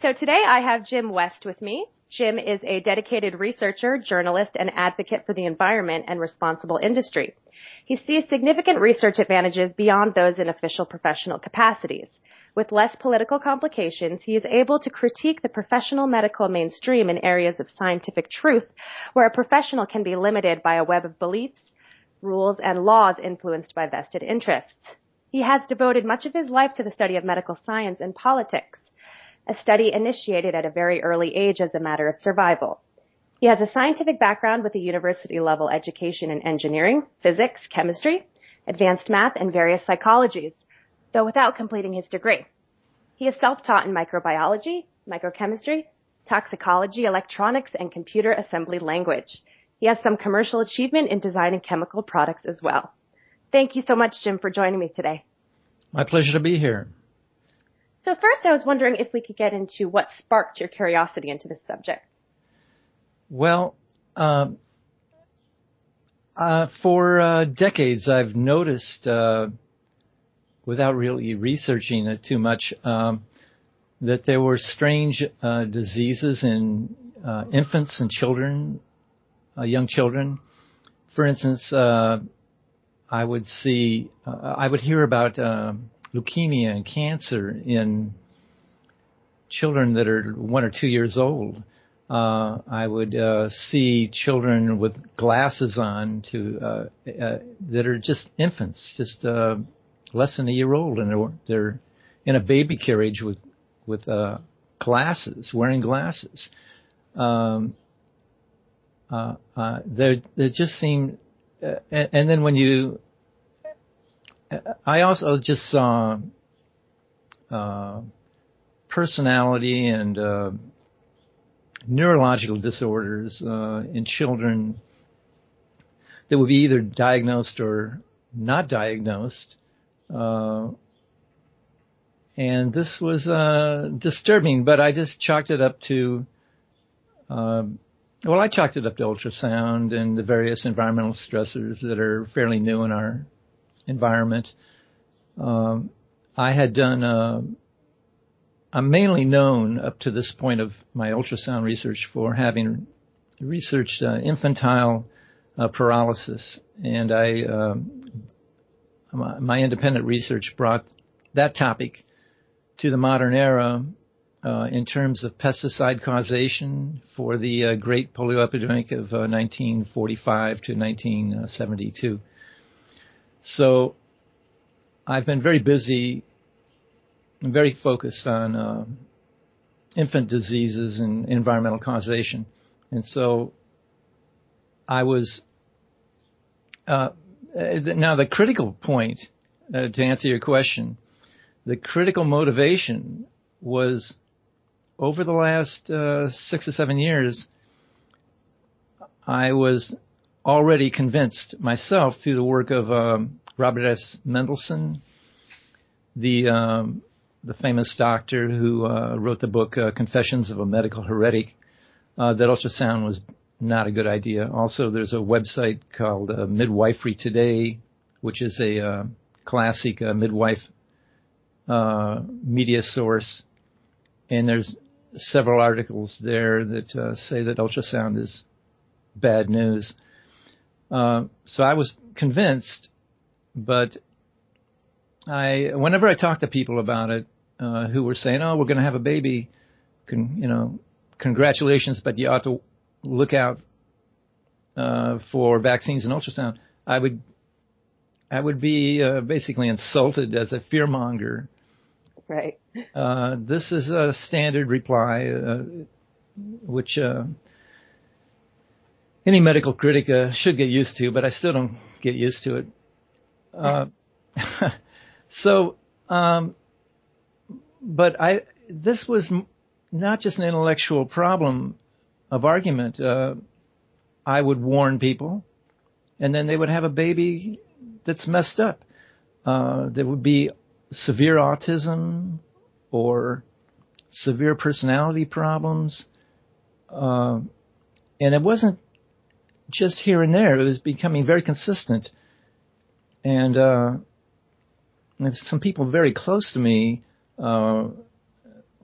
So today I have Jim West with me. Jim is a dedicated researcher, journalist, and advocate for the environment and responsible industry. He sees significant research advantages beyond those in official professional capacities. With less political complications, he is able to critique the professional medical mainstream in areas of scientific truth, where a professional can be limited by a web of beliefs, rules, and laws influenced by vested interests. He has devoted much of his life to the study of medical science and politics, a study initiated at a very early age as a matter of survival. He has a scientific background with a university-level education in engineering, physics, chemistry, advanced math, and various psychologies, though without completing his degree. He is self-taught in microbiology, microchemistry, toxicology, electronics, and computer assembly language. He has some commercial achievement in designing chemical products as well. Thank you so much, Jim, for joining me today. My pleasure to be here. So first, I was wondering if we could get into what sparked your curiosity into this subject. Well, for decades, I've noticed, without really researching it too much, that there were strange diseases in infants and children, young children. For instance, I would hear about leukemia and cancer in children that are 1 or 2 years old. I would see children with glasses on that are just infants, just less than a year old, and they're in a baby carriage with glasses, wearing glasses. They just seem, and then I also just saw personality and neurological disorders in children that would be either diagnosed or not diagnosed. And this was disturbing, but I just chalked it up to ultrasound and the various environmental stressors that are fairly new in our environment. I had done, I'm mainly known up to this point of my ultrasound research for having researched infantile paralysis, and my independent research brought that topic to the modern era in terms of pesticide causation for the great polio epidemic of 1945 to 1972. So I've been very busy and very focused on infant diseases and environmental causation. And so I was, now the critical point, to answer your question, the critical motivation was over the last 6 or 7 years, I was already convinced myself through the work of Robert S. Mendelsohn, the famous doctor who wrote the book Confessions of a Medical Heretic, that ultrasound was not a good idea. Also, there's a website called Midwifery Today, which is a classic midwife media source, and there's several articles there that say that ultrasound is bad news. So I was convinced, but whenever I talked to people about it, who were saying, "Oh, we're going to have a baby, congratulations, but you ought to look out for vaccines and ultrasound," I would be basically insulted as a fearmonger. Right. This is a standard reply, which any medical critic should get used to, but I still don't get used to it. This was not just an intellectual problem of argument. I would warn people, and then they would have a baby that's messed up. There would be severe autism or severe personality problems. And it wasn't just here and there. It was becoming very consistent. And some people very close to me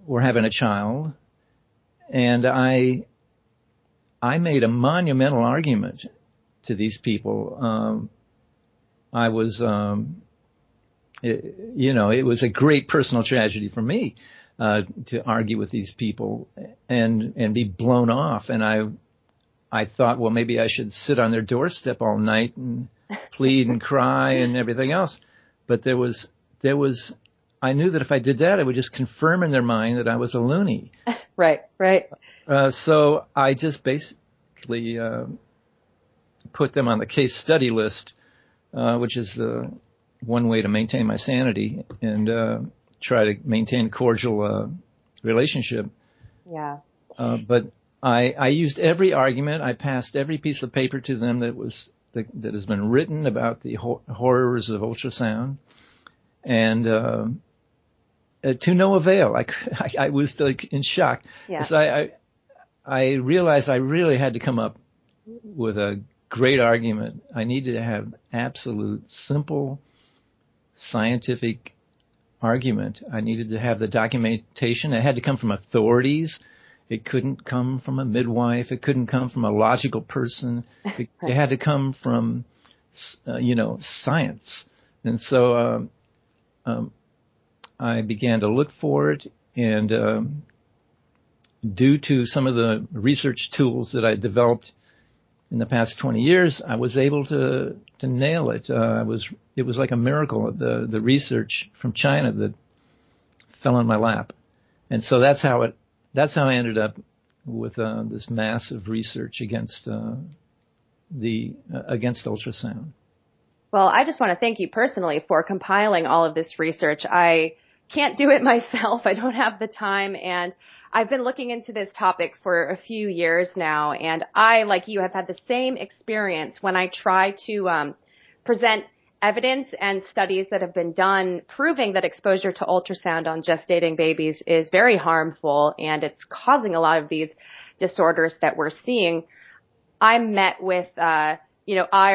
were having a child, and I made a monumental argument to these people. I was, it was a great personal tragedy for me to argue with these people and be blown off. And I thought, well, maybe I should sit on their doorstep all night and plead and cry and everything else. But there was, I knew that if I did that, it would just confirm in their mind that I was a loony. Right. So I just basically put them on the case study list, which is one way to maintain my sanity and try to maintain a cordial relationship. Yeah. But I used every argument. I passed every piece of paper to them that has been written about the horrors of ultrasound, and to no avail. I was like in shock. Yeah. So I realized I really had to come up with a great argument. I needed to have absolute, simple, scientific argument. I needed to have the documentation. It had to come from authorities. It couldn't come from a midwife. It couldn't come from a logical person. It had to come from, science. And so I began to look for it, and due to some of the research tools that I developed in the past 20 years, I was able to nail it. It was like a miracle, the research from China that fell in my lap. And so that's how I ended up with this massive research against ultrasound. Well, I just want to thank you personally for compiling all of this research. I can't do it myself. I don't have the time, and I've been looking into this topic for a few years now, and I, like you, have had the same experience when I try to present evidence and studies that have been done proving that exposure to ultrasound on gestating babies is very harmful and it's causing a lot of these disorders that we're seeing. I'm met with, eye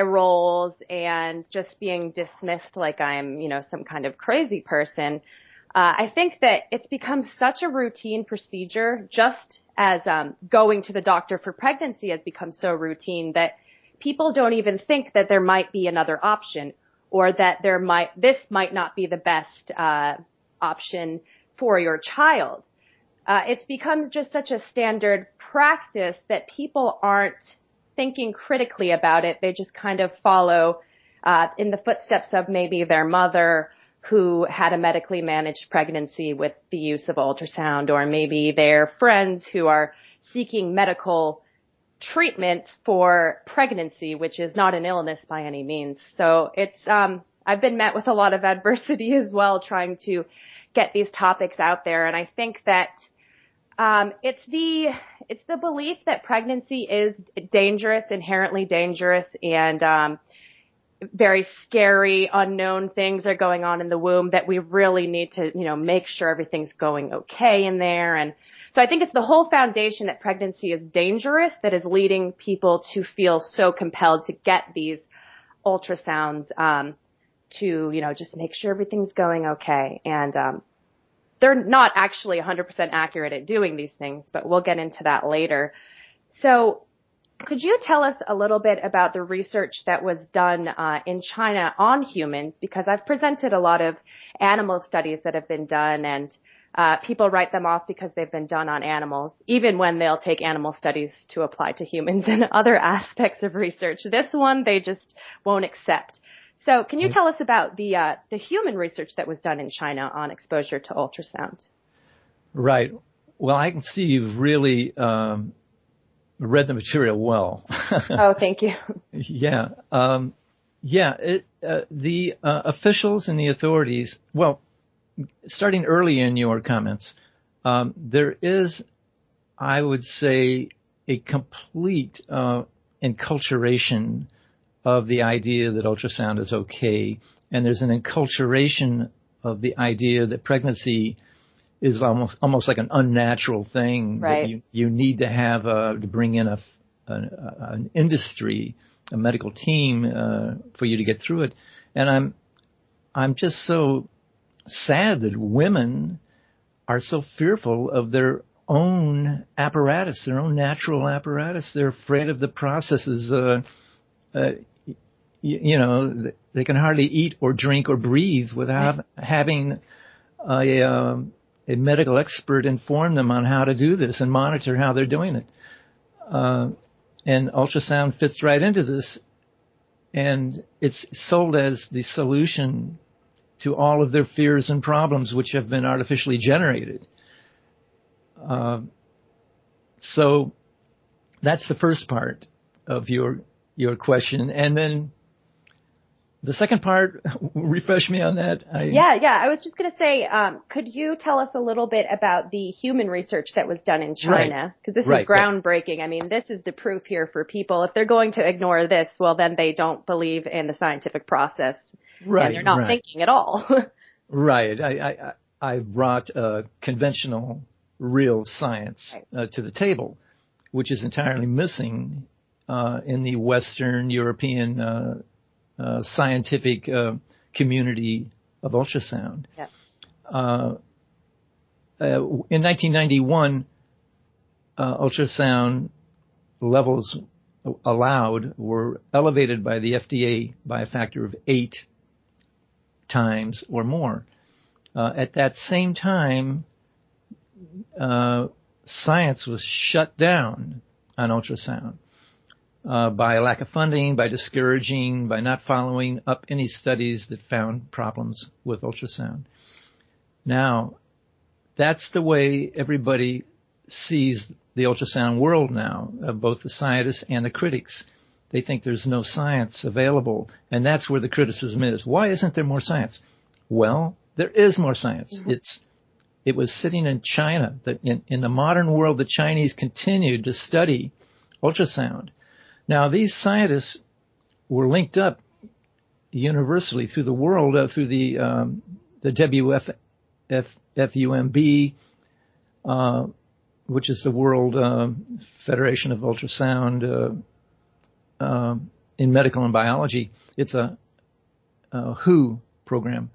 rolls and just being dismissed like I'm, some kind of crazy person. I think that it's become such a routine procedure, just as going to the doctor for pregnancy has become so routine that people don't even think that there might be another option, or that this might not be the best option for your child. It's become just such a standard practice that people aren't thinking critically about it. They just kind of follow in the footsteps of maybe their mother who had a medically managed pregnancy with the use of ultrasound, or maybe their friends who are seeking medical treatment for pregnancy, which is not an illness by any means. So it's, I've been met with a lot of adversity as well, trying to get these topics out there. And I think that, it's the belief that pregnancy is dangerous, inherently dangerous, and, very scary, unknown things are going on in the womb that we really need to, make sure everything's going okay in there. And so I think it's the whole foundation that pregnancy is dangerous that is leading people to feel so compelled to get these ultrasounds, to, just make sure everything's going okay. And, they're not actually 100% accurate at doing these things, but we'll get into that later. So could you tell us a little bit about the research that was done in China on humans? Because I've presented a lot of animal studies that have been done, and people write them off because they've been done on animals, even when they'll take animal studies to apply to humans and other aspects of research. This one, they just won't accept. So can you tell us about the human research that was done in China on exposure to ultrasound? Right. Well, I can see you've really read the material well. Oh, thank you. Yeah. The officials and the authorities, well, starting early in your comments, there is, I would say, a complete enculturation of the idea that ultrasound is okay. And there's an enculturation of the idea that pregnancy is almost like an unnatural thing. Right. That you need to have to bring in an industry, a medical team for you to get through it. And I'm just so sad that women are so fearful of their own apparatus, their own natural apparatus. They're afraid of the processes. They can hardly eat or drink or breathe without having a medical expert inform them on how to do this and monitor how they're doing it. And ultrasound fits right into this, and it's sold as the solution to all of their fears and problems, which have been artificially generated. So that's the first part of your question, and then the second part, refresh me on that. Yeah. I was just going to say, could you tell us a little bit about the human research that was done in China? Because this is groundbreaking. Right. I mean, this is the proof here for people. If they're going to ignore this, well, then they don't believe in the scientific process. Right. And they're not thinking at all. Right. I brought conventional, real science to the table, which is entirely missing in the Western European scientific community of ultrasound. Yeah. In 1991, ultrasound levels allowed were elevated by the FDA by a factor of 8 times or more. At that same time, science was shut down on ultrasound. By a lack of funding, by discouraging, by not following up any studies that found problems with ultrasound. Now, that's the way everybody sees the ultrasound world now, both the scientists and the critics. They think there's no science available, and that's where the criticism is. Why isn't there more science? Well, there is more science. Mm-hmm. It was sitting in China. That in the modern world, the Chinese continued to study ultrasound. Now, these scientists were linked up universally through the world, through the WFUMB, which is the World Federation of Ultrasound in Medical and Biology. It's a WHO program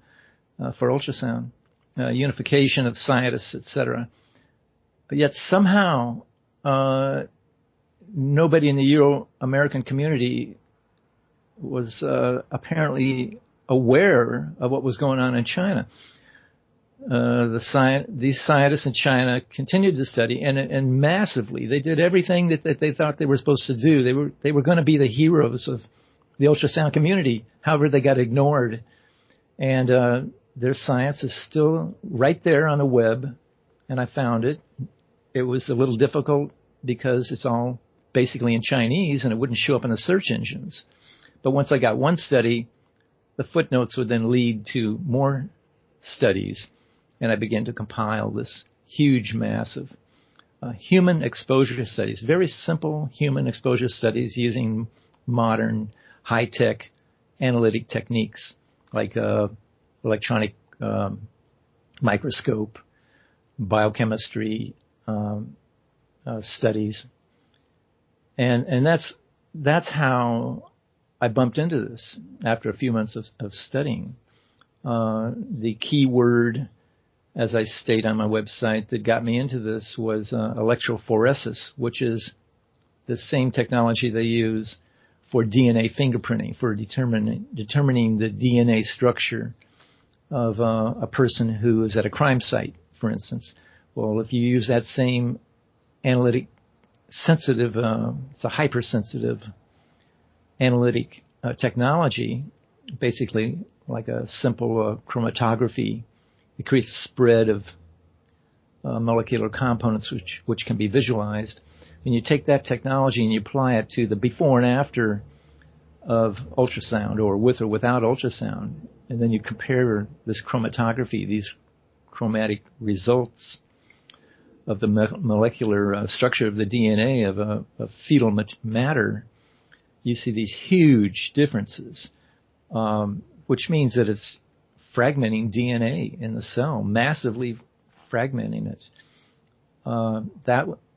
for ultrasound, unification of scientists, etc. But yet somehow nobody in the Euro-American community was apparently aware of what was going on in China. These scientists in China continued to study, and massively. They did everything that they thought they were supposed to do. They were going to be the heroes of the ultrasound community. However, they got ignored, and their science is still right there on the web. And I found it. It was a little difficult because it's all basically in Chinese, and it wouldn't show up in the search engines. But once I got one study, the footnotes would then lead to more studies, and I began to compile this huge mass of human exposure studies, very simple human exposure studies using modern high-tech analytic techniques like electronic microscope, biochemistry studies. And that's how I bumped into this after a few months of studying. The key word, as I state on my website, that got me into this was electrophoresis, which is the same technology they use for DNA fingerprinting, for determining the DNA structure of a person who is at a crime site, for instance. Well, if you use that same analytic sensitive, it's a hypersensitive analytic technology, basically like a simple chromatography. It creates a spread of molecular components which can be visualized. And you take that technology and you apply it to the before and after of ultrasound, or with or without ultrasound, and then you compare this chromatography, these chromatic results of the molecular structure of the DNA of fetal matter. You see these huge differences, which means that it's fragmenting DNA in the cell, massively fragmenting it.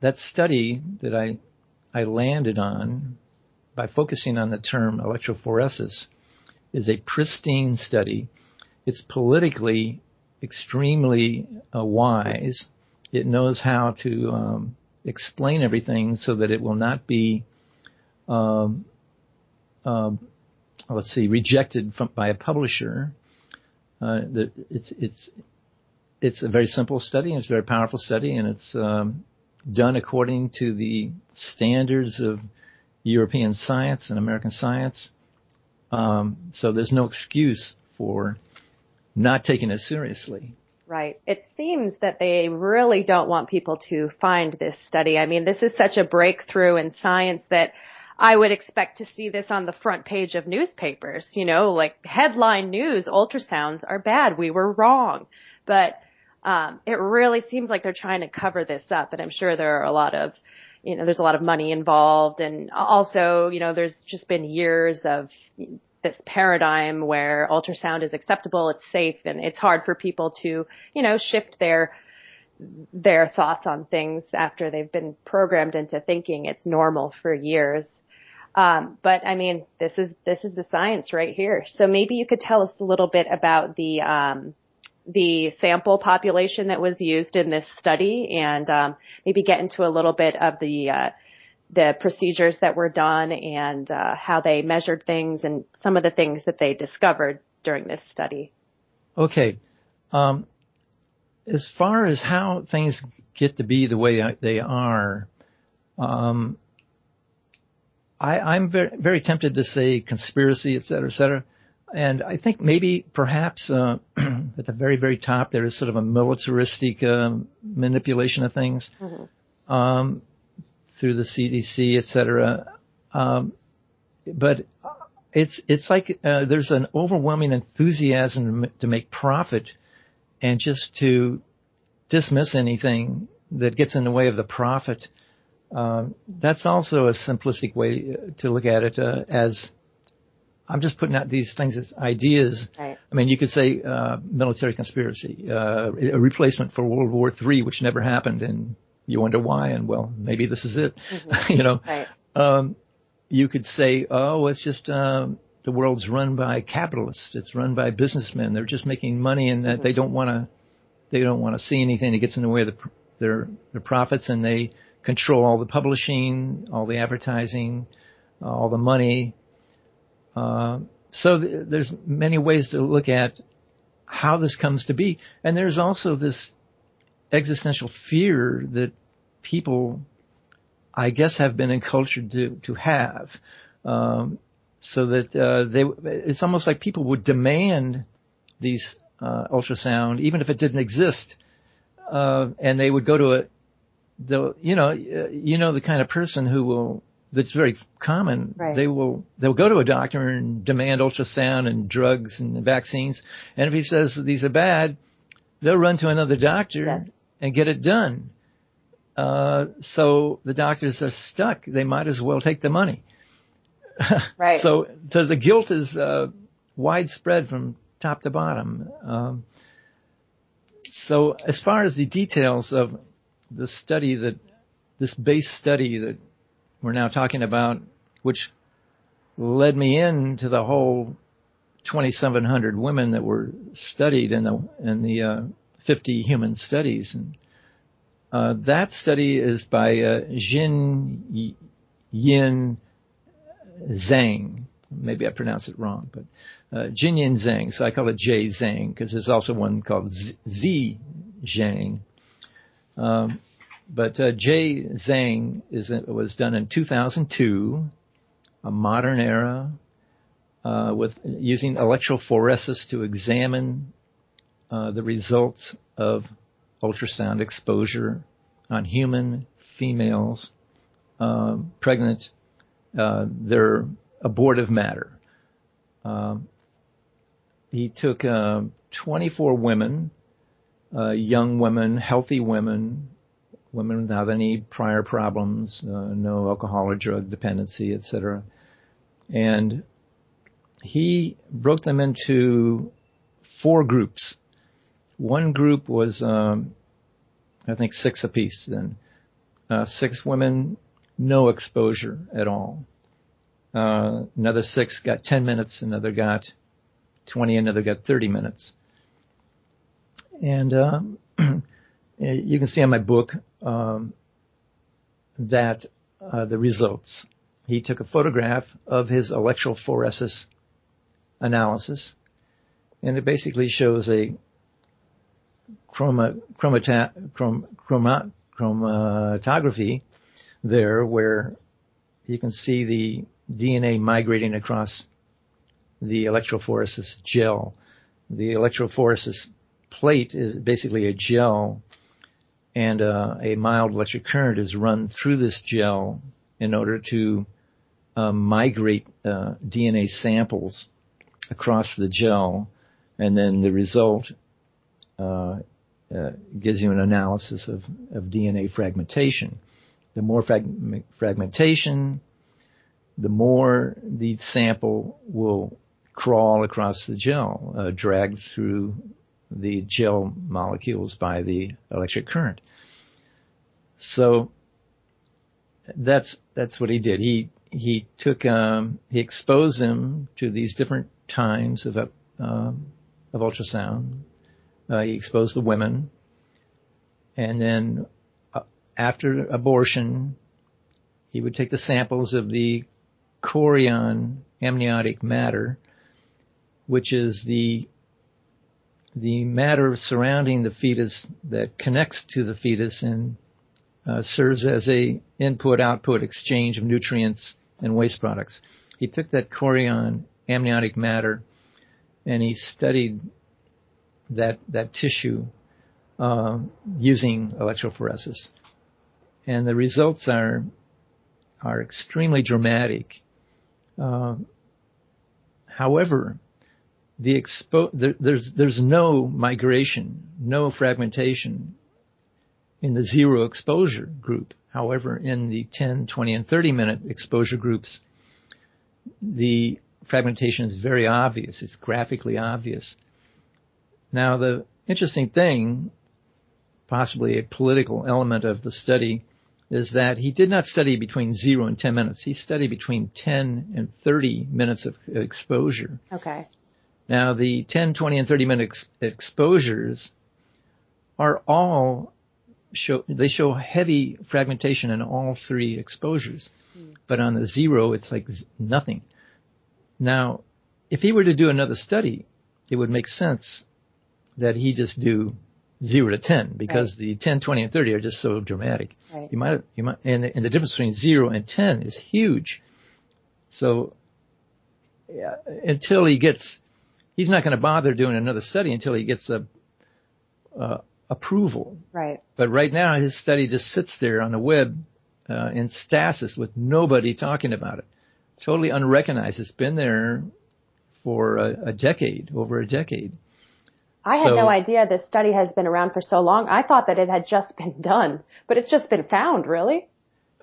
That study that I landed on by focusing on the term electrophoresis is a pristine study. It's politically extremely wise. It knows how to explain everything so that it will not be, rejected by a publisher. It's a very simple study, and it's a very powerful study, and it's done according to the standards of European science and American science. So there's no excuse for not taking it seriously. Right. It seems that they really don't want people to find this study. I mean, this is such a breakthrough in science that I would expect to see this on the front page of newspapers, like headline news, ultrasounds are bad. We were wrong. But it really seems like they're trying to cover this up. And I'm sure there are a lot of, there's a lot of money involved. And also, there's just been years of this paradigm where ultrasound is acceptable, it's safe, and it's hard for people to, shift their thoughts on things after they've been programmed into thinking it's normal for years. But I mean, this is the science right here. So maybe you could tell us a little bit about the sample population that was used in this study, and maybe get into a little bit of the procedures that were done and how they measured things and some of the things that they discovered during this study. Okay. As far as how things get to be the way they are, I'm very, very tempted to say conspiracy, et cetera, et cetera. And I think maybe perhaps at the very, very top there is sort of a militaristic manipulation of things. Mm-hmm. Through the CDC, et cetera. But it's like there's an overwhelming enthusiasm to make profit and just to dismiss anything that gets in the way of the profit. That's also a simplistic way to look at it, as I'm just putting out these things as ideas. Right. I mean, you could say military conspiracy, a replacement for World War III, which never happened, and you wonder why, and well, maybe this is it. Mm-hmm. Right. You could say, oh, it's just the world's run by capitalists. It's run by businessmen. They're just making money, and that mm-hmm. they don't want to see anything that gets in the way of their profits, and they control all the publishing, all the advertising, all the money. So there's many ways to look at how this comes to be, and there's also this existential fear that people, I guess, have been encultured to have, so that it's almost like people would demand these ultrasound, even if it didn't exist, and they would go to the kind of person who will, that's very common. Right. They'll go to a doctor and demand ultrasound and drugs and vaccines, and if he says these are bad, they'll run to another doctor. Yes. And get it done. So the doctors are stuck. They might as well take the money. Right. So the guilt is widespread from top to bottom. So as far as the details of the study, this base study that we're now talking about, which led me into the whole 2,700 women that were studied in the 50 human studies. And that study is by Jin Yin Zhang. Maybe I pronounced it wrong, but Jin Yin Zhang. So I call it J Zhang because there's also one called Z Zhang. But J Zhang was done in 2002, a modern era, with using electrophoresis to examine the results of ultrasound exposure on human females pregnant, their abortive matter. He took 24 women, young women, healthy women without any prior problems, no alcohol or drug dependency, etc. And he broke them into 4 groups. One group was, I think, 6 apiece then. 6 women, no exposure at all. Another 6 got 10 minutes, another got 20, another got 30 minutes. And you can see on my book that the results. He took a photograph of his electrophoresis analysis, and it basically shows a chromatography there where you can see the DNA migrating across the electrophoresis gel. The electrophoresis plate is basically a gel, and a mild electric current is run through this gel in order to migrate DNA samples across the gel, and then the result gives you an analysis of DNA fragmentation. The more fragmentation, the more the sample will crawl across the gel, dragged through the gel molecules by the electric current. So that's what he did. He took he exposed them to these different times of ultrasound. He exposed the women, and then after abortion, he would take the samples of the chorion amniotic matter, which is the matter surrounding the fetus that connects to the fetus and serves as a input-output exchange of nutrients and waste products. He took that chorion amniotic matter and he studied that tissue using electrophoresis, and the results are extremely dramatic. However, there's no migration, no fragmentation in the zero exposure group. However, in the 10, 20, and 30-minute exposure groups, the fragmentation is very obvious. It's graphically obvious. Now, the interesting thing, possibly a political element of the study, is that he did not study between 0 and 10 minutes. He studied between 10 and 30 minutes of exposure. Okay. Now, the 10, 20, and 30-minute exposures are all show heavy fragmentation in all three exposures. But on the 0, it's like nothing. Now, if he were to do another study, it would make sense that he just do 0 to 10, because the 10, 20, and 30 are just so dramatic. Right. You might, and the difference between 0 and 10 is huge. So until he's not going to bother doing another study until he gets approval. Right. But right now, his study just sits there on the web in stasis with nobody talking about it. Totally unrecognized. It's been there for a decade, over a decade. I had no idea this study has been around for so long. I thought that it had just been done, but it's just been found, really?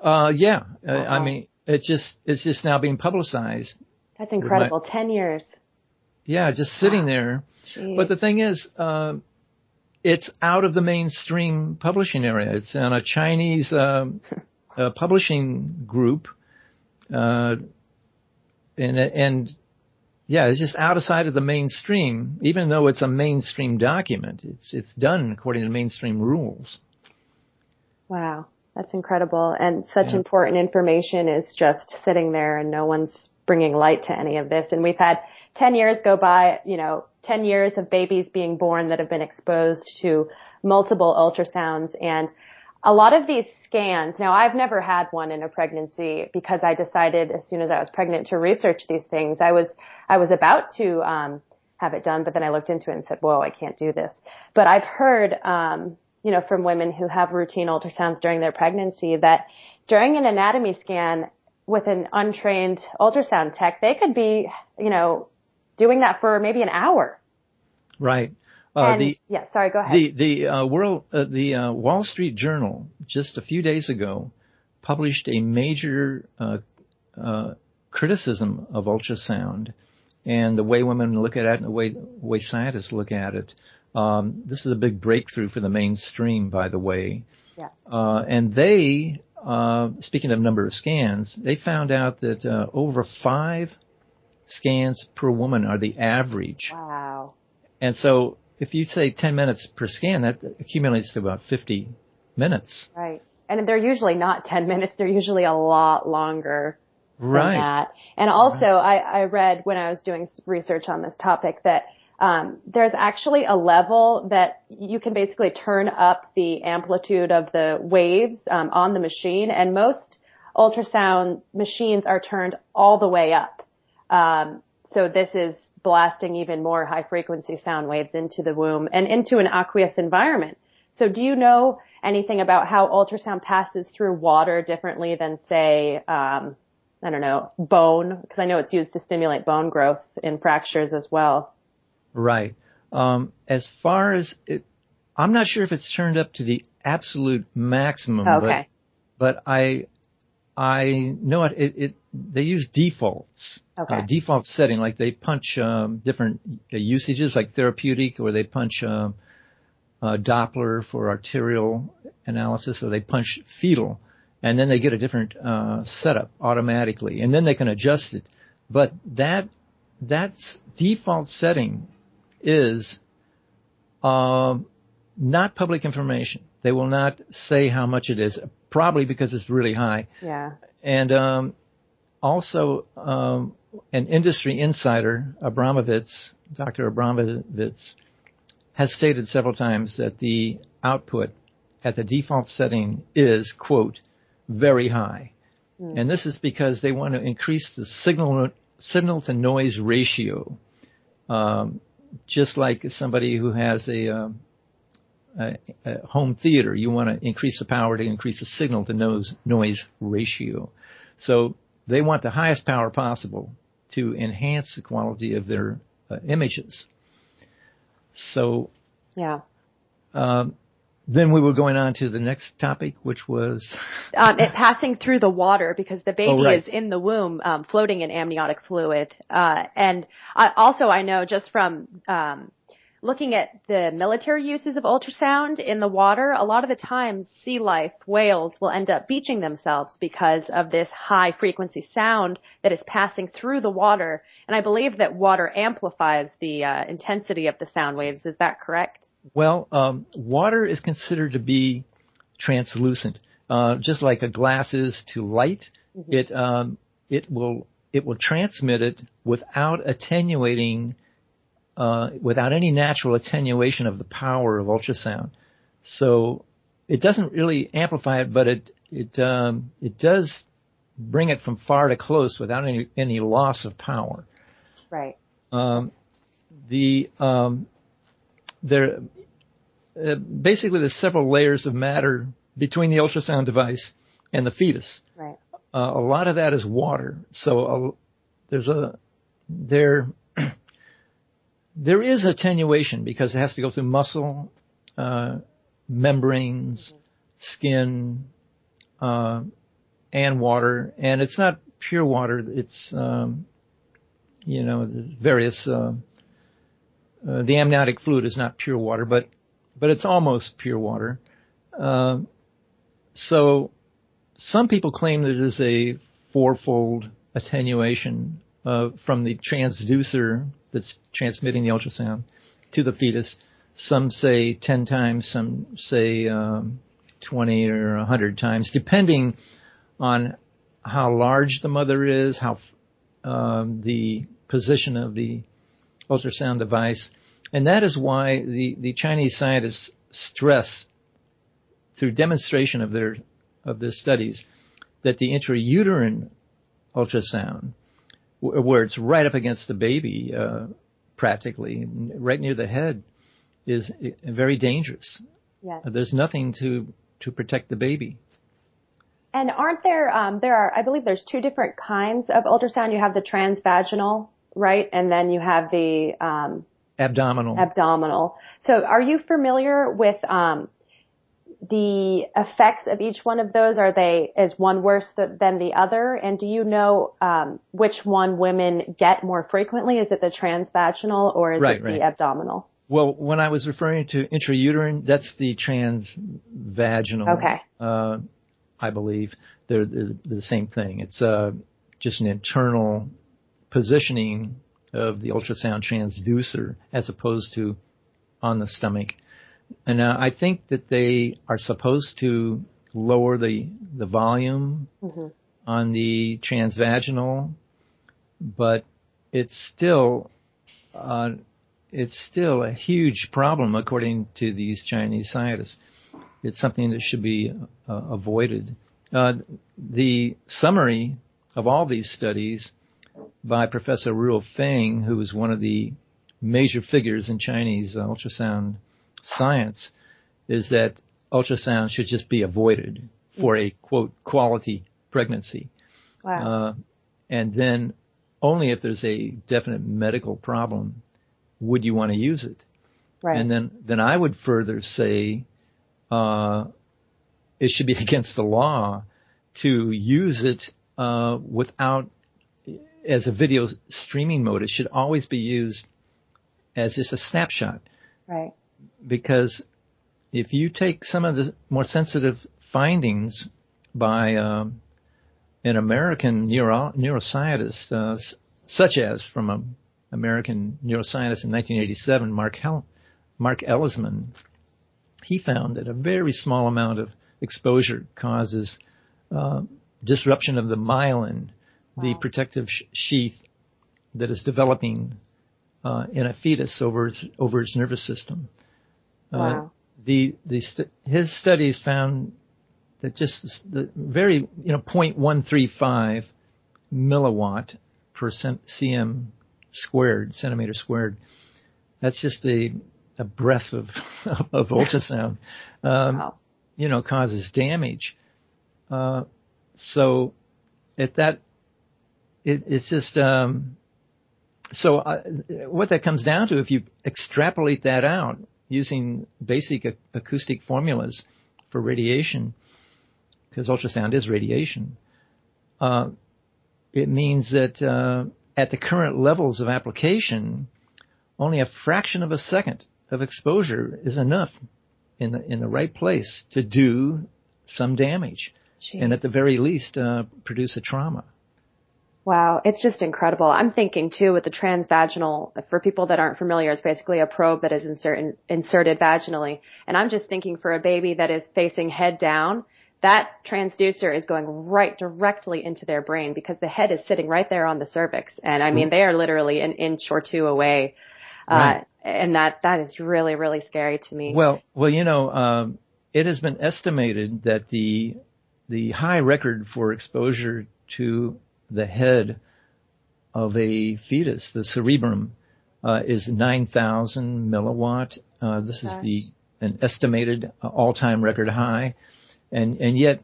Yeah. I mean, it's just now being publicized. That's incredible. 10 years. Yeah, just sitting there. Jeez. But the thing is, it's out of the mainstream publishing area. It's on a Chinese publishing group, and yeah, it's just outside of the mainstream. Even though it's a mainstream document, it's done according to mainstream rules. Wow, that's incredible. And such important information is just sitting there, and no one's bringing light to any of this. And we've had 10 years go by, 10 years of babies being born that have been exposed to multiple ultrasounds. And a lot of these scans, now I've never had one in a pregnancy because I decided as soon as I was pregnant to research these things. I was about to have it done, but then I looked into it and said, whoa, I can't do this. But I've heard, from women who have routine ultrasounds during their pregnancy that during an anatomy scan with an untrained ultrasound tech, they could be, doing that for maybe an hour. Right. Sorry, go ahead. The Wall Street Journal just a few days ago published a major criticism of ultrasound and the way women look at it and the way scientists look at it. This is a big breakthrough for the mainstream, by the way. Yeah. And they, speaking of number of scans, they found out that over 5 scans per woman are the average. Wow. And so if you say 10 minutes per scan, that accumulates to about 50 minutes. Right. And they're usually not 10 minutes. They're usually a lot longer than that. And also, I read when I was doing research on this topic that there's actually a level that you can basically turn up the amplitude of the waves on the machine, and most ultrasound machines are turned all the way up. So this is blasting even more high frequency sound waves into the womb and into an aqueous environment. So do you know anything about how ultrasound passes through water differently than, say, I don't know, bone? Because I know it's used to stimulate bone growth in fractures as well. Right. As far as it, I'm not sure if it's turned up to the absolute maximum. Okay. But I know they use defaults. Okay. Default setting, like they punch different usages, like therapeutic, or they punch Doppler for arterial analysis, or they punch fetal, and then they get a different setup automatically, and then they can adjust it. But that's default setting is not public information. They will not say how much it is, probably because it's really high. Yeah. And also, an industry insider, Dr. Abramovitz, has stated several times that the output at the default setting is, quote, very high. Mm. And this is because they want to increase the signal to noise ratio. Just like somebody who has a home theater, you want to increase the power to increase the signal to noise ratio. So they want the highest power possible to enhance the quality of their images. So, yeah. Then we were going on to the next topic, which was it passing through the water, because the baby right. is in the womb, floating in amniotic fluid. And I know just from looking at the military uses of ultrasound in the water, a lot of the times sea life, whales, will end up beaching themselves because of this high frequency sound that is passing through the water. And I believe that water amplifies the intensity of the sound waves. Is that correct? Well, water is considered to be translucent, just like a glass is to light. Mm-hmm. It will transmit it without attenuating, without any natural attenuation of the power of ultrasound. So it doesn't really amplify it, but it does bring it from far to close without any loss of power. Right. Basically there's several layers of matter between the ultrasound device and the fetus. Right. A lot of that is water. So there is attenuation because it has to go through muscle, membranes, skin, and water. And it's not pure water. It's, various, the amniotic fluid is not pure water, but it's almost pure water. So some people claim that it is a fourfold attenuation from the transducer that's transmitting the ultrasound to the fetus. Some say 10 times, some say 20 or 100 times, depending on how large the mother is, how the position of the ultrasound device. And that is why the Chinese scientists stress, through demonstration of their studies, that the intrauterine ultrasound, where it's right up against the baby, practically right near the head, is very dangerous. Yes. There's nothing to protect the baby. And aren't there I believe there's two different kinds of ultrasound. You have the transvaginal, right? And then you have the abdominal. So are you familiar with the effects of each one of those? Is one worse than the other? And do you know which one women get more frequently? Is it the transvaginal or is it the abdominal? Well, when I was referring to intrauterine, that's the transvaginal. Okay. I believe they're the same thing. It's just an internal positioning of the ultrasound transducer as opposed to on the stomach. And I think that they are supposed to lower the volume on the transvaginal, but it's still a huge problem according to these Chinese scientists. It's something that should be avoided. The summary of all these studies by Professor Ruo Feng, who was one of the major figures in Chinese ultrasound science, is that ultrasound should just be avoided for a, quote, quality pregnancy. Wow. And then only if there's a definite medical problem would you want to use it. Right. And then I would further say it should be against the law to use it without, as a video streaming mode. It should always be used as just a snapshot. Right. Because if you take some of the more sensitive findings by an American neuroscientist, such as from an American neuroscientist in 1987, Mark Ellisman, he found that a very small amount of exposure causes disruption of the myelin, the protective sheath that is developing in a fetus over its nervous system. Wow. His studies found that just the very 0.135 milliwatt per cm squared, centimeter squared. That's just a breath of ultrasound. Wow. Causes damage. So at that, it's just what that comes down to, if you extrapolate that out using basic acoustic formulas for radiation, because ultrasound is radiation, it means that at the current levels of application, only a fraction of a second of exposure is enough in the right place to do some damage. Jeez. And at the very least produce a trauma. Wow, it's just incredible. I'm thinking, too, with the transvaginal, for people that aren't familiar, it's basically a probe that is inserted vaginally. And I'm just thinking, for a baby that is facing head down, that transducer is going right directly into their brain, because the head is sitting right there on the cervix. And I mean, they are literally an inch or two away. Right. And that is really, really scary to me. Well, it has been estimated that the high record for exposure to the head of a fetus, the cerebrum, is 9,000 milliwatt. This is an estimated all-time record high, and yet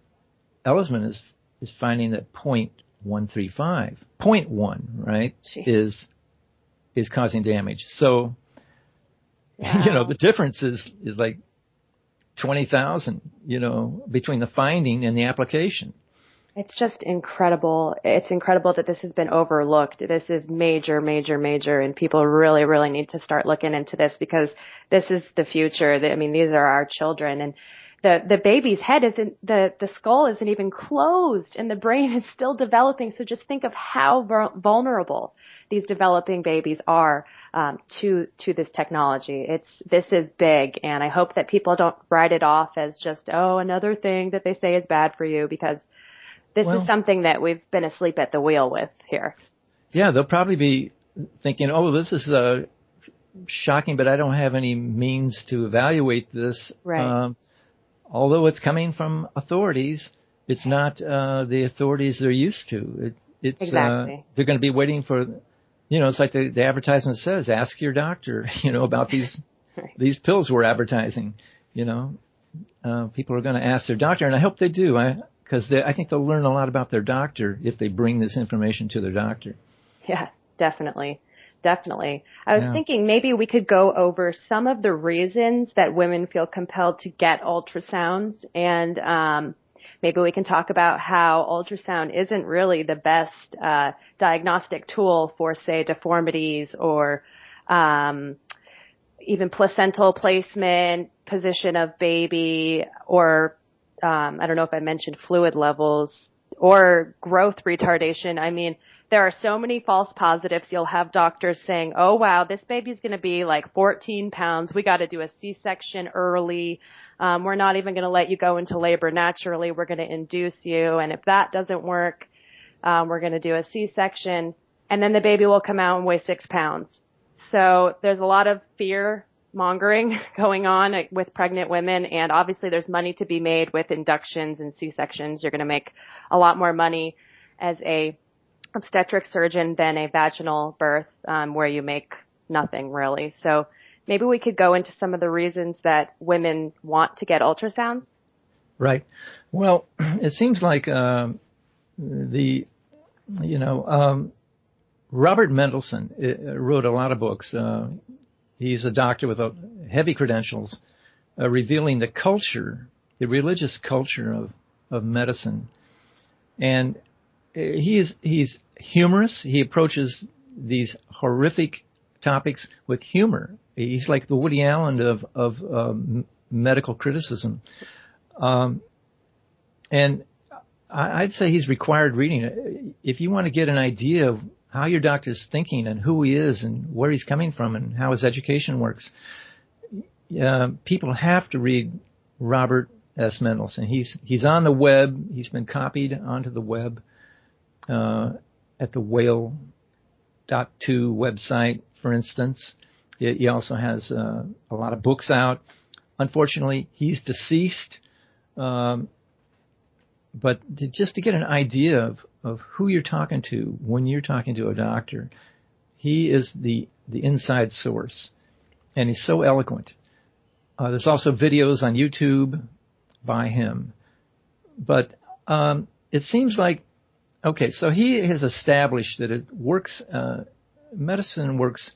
Ellisman is finding that 0.135, 0.1, right, is causing damage. So, wow. The difference is like 20,000, between the finding and the application. It's just incredible. It's incredible that this has been overlooked. This is major, major, major, and people really, really need to start looking into this, because this is the future. I mean, these are our children, and the baby's head isn't, the skull isn't even closed, and the brain is still developing. So just think of how vulnerable these developing babies are to this technology. This is big, and I hope that people don't write it off as just, another thing that they say is bad for you, because this is something that we've been asleep at the wheel with here. Yeah, they'll probably be thinking, this is shocking, but I don't have any means to evaluate this. Right. Although it's coming from authorities, it's not the authorities they're used to. Exactly. They're going to be waiting for, it's like the advertisement says, ask your doctor, about these pills we're advertising. People are going to ask their doctor, and I hope they do. Because I think they'll learn a lot about their doctor if they bring this information to their doctor. Yeah, definitely. Definitely. I was thinking maybe we could go over some of the reasons that women feel compelled to get ultrasounds, and maybe we can talk about how ultrasound isn't really the best diagnostic tool for, say, deformities or even placental placement, position of baby, or I don't know if I mentioned fluid levels, or growth retardation. I mean, there are so many false positives. You'll have doctors saying, oh, wow, this baby's going to be like 14 pounds. We got to do a C-section early. We're not even going to let you go into labor naturally. We're going to induce you. And if that doesn't work, we're going to do a C-section. And then the baby will come out and weigh 6 pounds. So there's a lot of fear mongering going on with pregnant women. And obviously there's money to be made with inductions and C-sections. You're going to make a lot more money as a obstetric surgeon than a vaginal birth, where you make nothing really. So maybe we could go into some of the reasons that women want to get ultrasounds. Right. Well, it seems like Robert Mendelsohn wrote a lot of books. He's a doctor with heavy credentials, revealing the culture, the religious culture of medicine. And he's humorous. He approaches these horrific topics with humor. He's like the Woody Allen of medical criticism. And I'd say he's required reading. If you want to get an idea of how your doctor's thinking and who he is and where he's coming from and how his education works, people have to read Robert S. Mendelsohn. He's on the web. He's been copied onto the web at the Whale.2 website, for instance. He also has a lot of books out. Unfortunately, he's deceased. But just to get an idea of who you're talking to when you're talking to a doctor, he is the inside source, and he's so eloquent. There's also videos on YouTube by him. But it seems like, okay, so he has established that it works, medicine works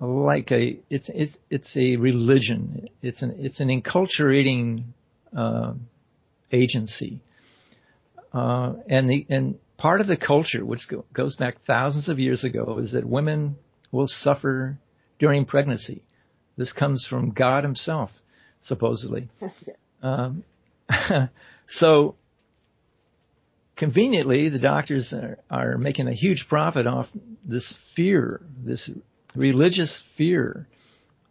like it's a religion. It's an enculturating agency. And part of the culture, which goes back thousands of years ago, is that women will suffer during pregnancy. This comes from God himself, supposedly. So conveniently, the doctors are making a huge profit off this fear, this religious fear.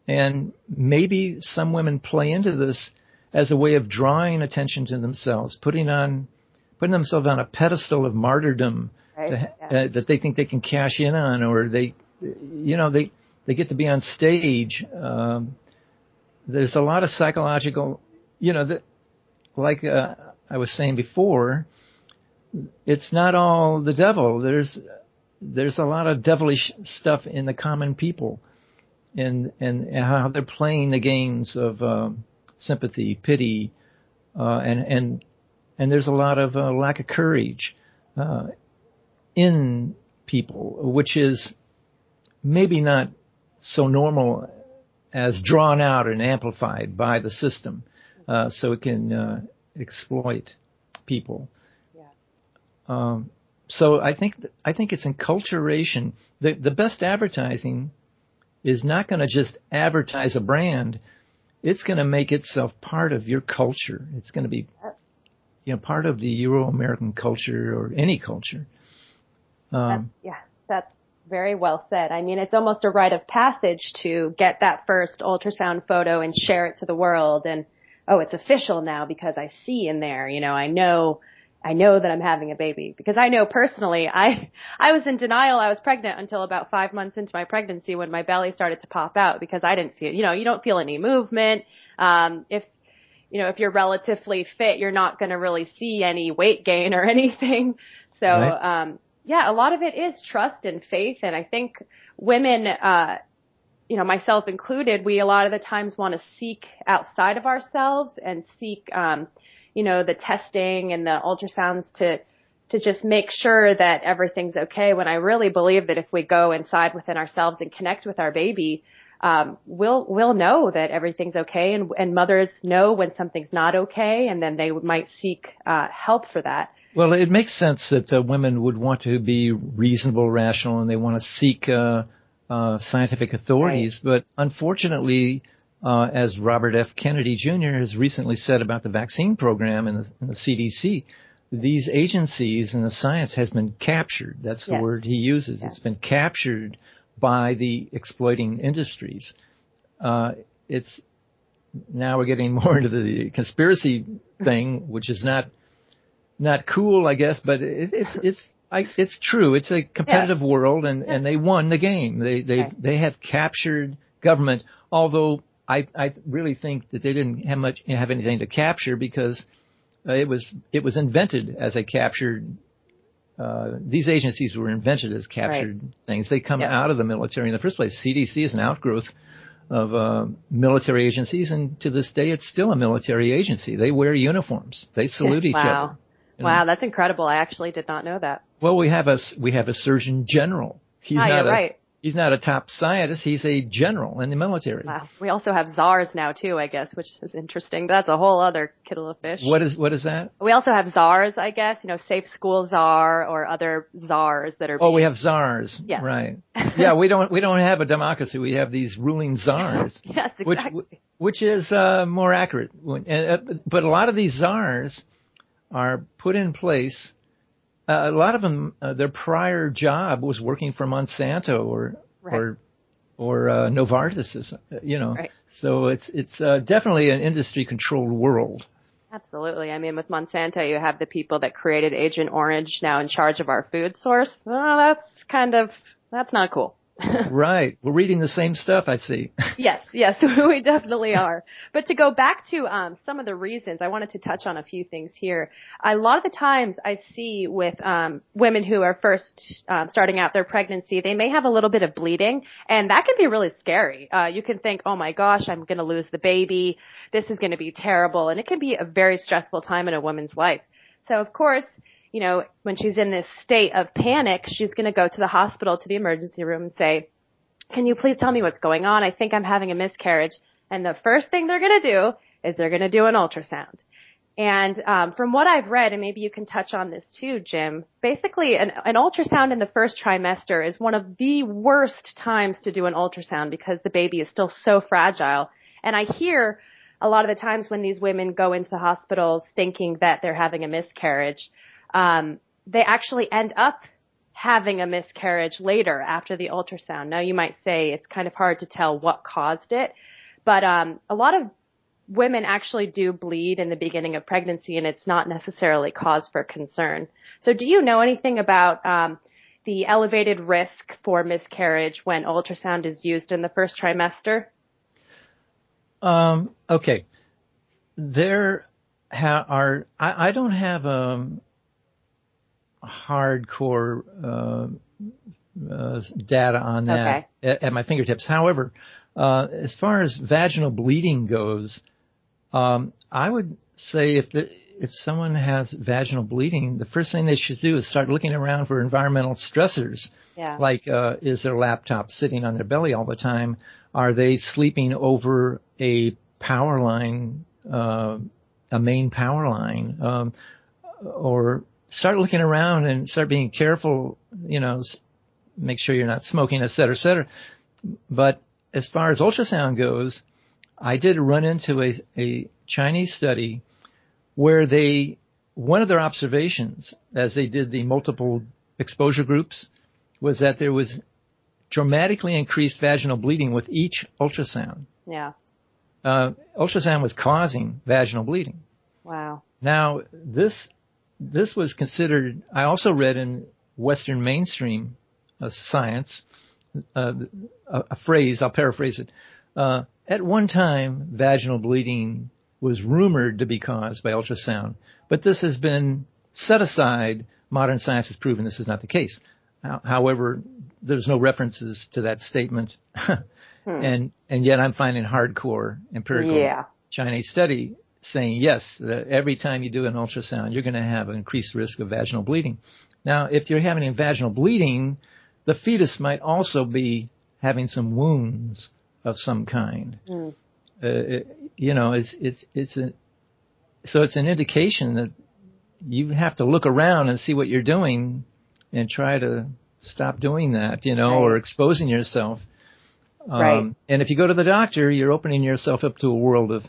And maybe some women play into this as a way of drawing attention to themselves, putting themselves on a pedestal of martyrdom, right, that they think they can cash in on, or they get to be on stage. There's a lot of psychological, like I was saying before, it's not all the devil. There's a lot of devilish stuff in the common people, and how they're playing the games of sympathy, pity, and there's a lot of lack of courage in people, which is maybe not so normal as drawn out and amplified by the system, so it can exploit people. Yeah. So I think it's enculturation. The best advertising is not going to just advertise a brand. It's going to make itself part of your culture. It's going to be, part of the Euro-American culture or any culture. That's very well said. I mean, it's almost a rite of passage to get that first ultrasound photo and share it to the world. And, it's official now because I see in there, I know that I'm having a baby, because I know personally, I was in denial. I was pregnant until about 5 months into my pregnancy when my belly started to pop out, because I didn't feel, you don't feel any movement. If you're relatively fit, you're not going to really see any weight gain or anything. So, right. A lot of it is trust and faith. And I think women, myself included, we a lot of the times want to seek outside of ourselves and seek, the testing and the ultrasounds to just make sure that everything's okay, when I really believe that if we go inside within ourselves and connect with our baby, we'll know that everything's okay, and mothers know when something's not okay, and then they might seek help for that. Well, it makes sense that women would want to be reasonable, rational, and they want to seek scientific authorities. Right. But unfortunately, as Robert F. Kennedy Jr. has recently said about the vaccine program in the CDC, these agencies and the science has been captured. That's the word he uses. It's been captured by the exploiting industries. It's now we're getting more into the conspiracy thing, which is not cool, I guess, but it's true. It's a competitive world, and they won the game. They have captured government, although I really think that they didn't have anything to capture, because it was invented as a captured. These agencies were invented as captured things. They come out of the military in the first place. CDC is an outgrowth of military agencies, and to this day, it's still a military agency. They wear uniforms. They salute each other. Wow, that's incredible. I actually did not know that. Well, we have a Surgeon General. He's not a top scientist. He's a general in the military. Wow. We also have czars now too, I guess, which is interesting. That's a whole other kettle of fish. What is that? We also have czars, I guess. Safe school czar or other czars that are. Oh, we have czars. Yes. Right. Yeah, we don't have a democracy. We have these ruling czars. Yes, exactly. Which is more accurate. But a lot of these czars are put in place. A lot of them, their prior job was working for Monsanto or Novartis, Right. So it's definitely an industry-controlled world. Absolutely. I mean, with Monsanto, you have the people that created Agent Orange now in charge of our food source. Oh, that's not cool. Right. We're reading the same stuff, I see. Yes, we definitely are. But to go back to some of the reasons, I wanted to touch on a few things here. A lot of the times I see with women who are first starting out their pregnancy, they may have a little bit of bleeding, and that can be really scary. You can think, oh my gosh, I'm going to lose the baby. This is going to be terrible. And it can be a very stressful time in a woman's life. So, of course, when she's in this state of panic, she's going to go to the hospital, to the emergency room, and say, can you please tell me what's going on? I think I'm having a miscarriage. And the first thing they're going to do is they're going to do an ultrasound. And from what I've read, and maybe you can touch on this too, Jim, basically an ultrasound in the first trimester is one of the worst times to do an ultrasound because the baby is still so fragile. And I hear a lot of the times when these women go into the hospitals thinking that they're having a miscarriage, they actually end up having a miscarriage later after the ultrasound. Now, you might say it's kind of hard to tell what caused it, but a lot of women actually do bleed in the beginning of pregnancy, and it's not necessarily cause for concern. So do you know anything about the elevated risk for miscarriage when ultrasound is used in the first trimester? Okay. I don't have hardcore data on that at my fingertips. However, as far as vaginal bleeding goes, I would say if someone has vaginal bleeding, the first thing they should do is start looking around for environmental stressors. Yeah. Like, is their laptop sitting on their belly all the time? Are they sleeping over a power line, a main power line? Or start looking around and start being careful, make sure you're not smoking, et cetera, et cetera. But as far as ultrasound goes, I did run into a Chinese study where one of their observations as they did the multiple exposure groups was that there was dramatically increased vaginal bleeding with each ultrasound. Yeah. Ultrasound was causing vaginal bleeding. Wow. Now, this was considered, I also read in Western mainstream science, a phrase, I'll paraphrase it. At one time, vaginal bleeding was rumored to be caused by ultrasound, but this has been set aside. Modern science has proven this is not the case. However, there's no references to that statement. And yet I'm finding hardcore empirical Chinese study saying, yes, that every time you do an ultrasound, you're going to have an increased risk of vaginal bleeding. Now, if you're having a vaginal bleeding, the fetus might also be having some wounds of some kind. So it's an indication that you have to look around and see what you're doing and try to stop doing that, or exposing yourself. And if you go to the doctor, you're opening yourself up to a world of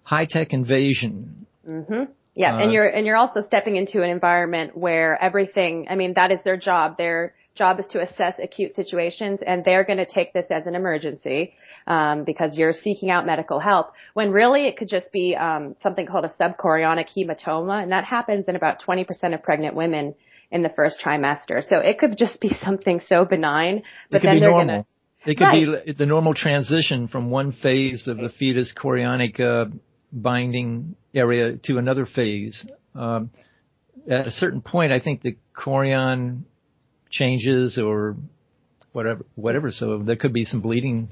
high-tech invasion. Mm-hmm. Yeah, and you're also stepping into an environment where everything, I mean, that is their job. Their job is to assess acute situations, and they're going to take this as an emergency because you're seeking out medical help, when really it could just be something called a subchorionic hematoma, and that happens in about 20% of pregnant women in the first trimester. So it could just be something so benign, but then they're going to... It could be the normal transition from one phase of the fetus chorionic binding area to another phase. At a certain point, I think the chorion changes or whatever. So there could be some bleeding.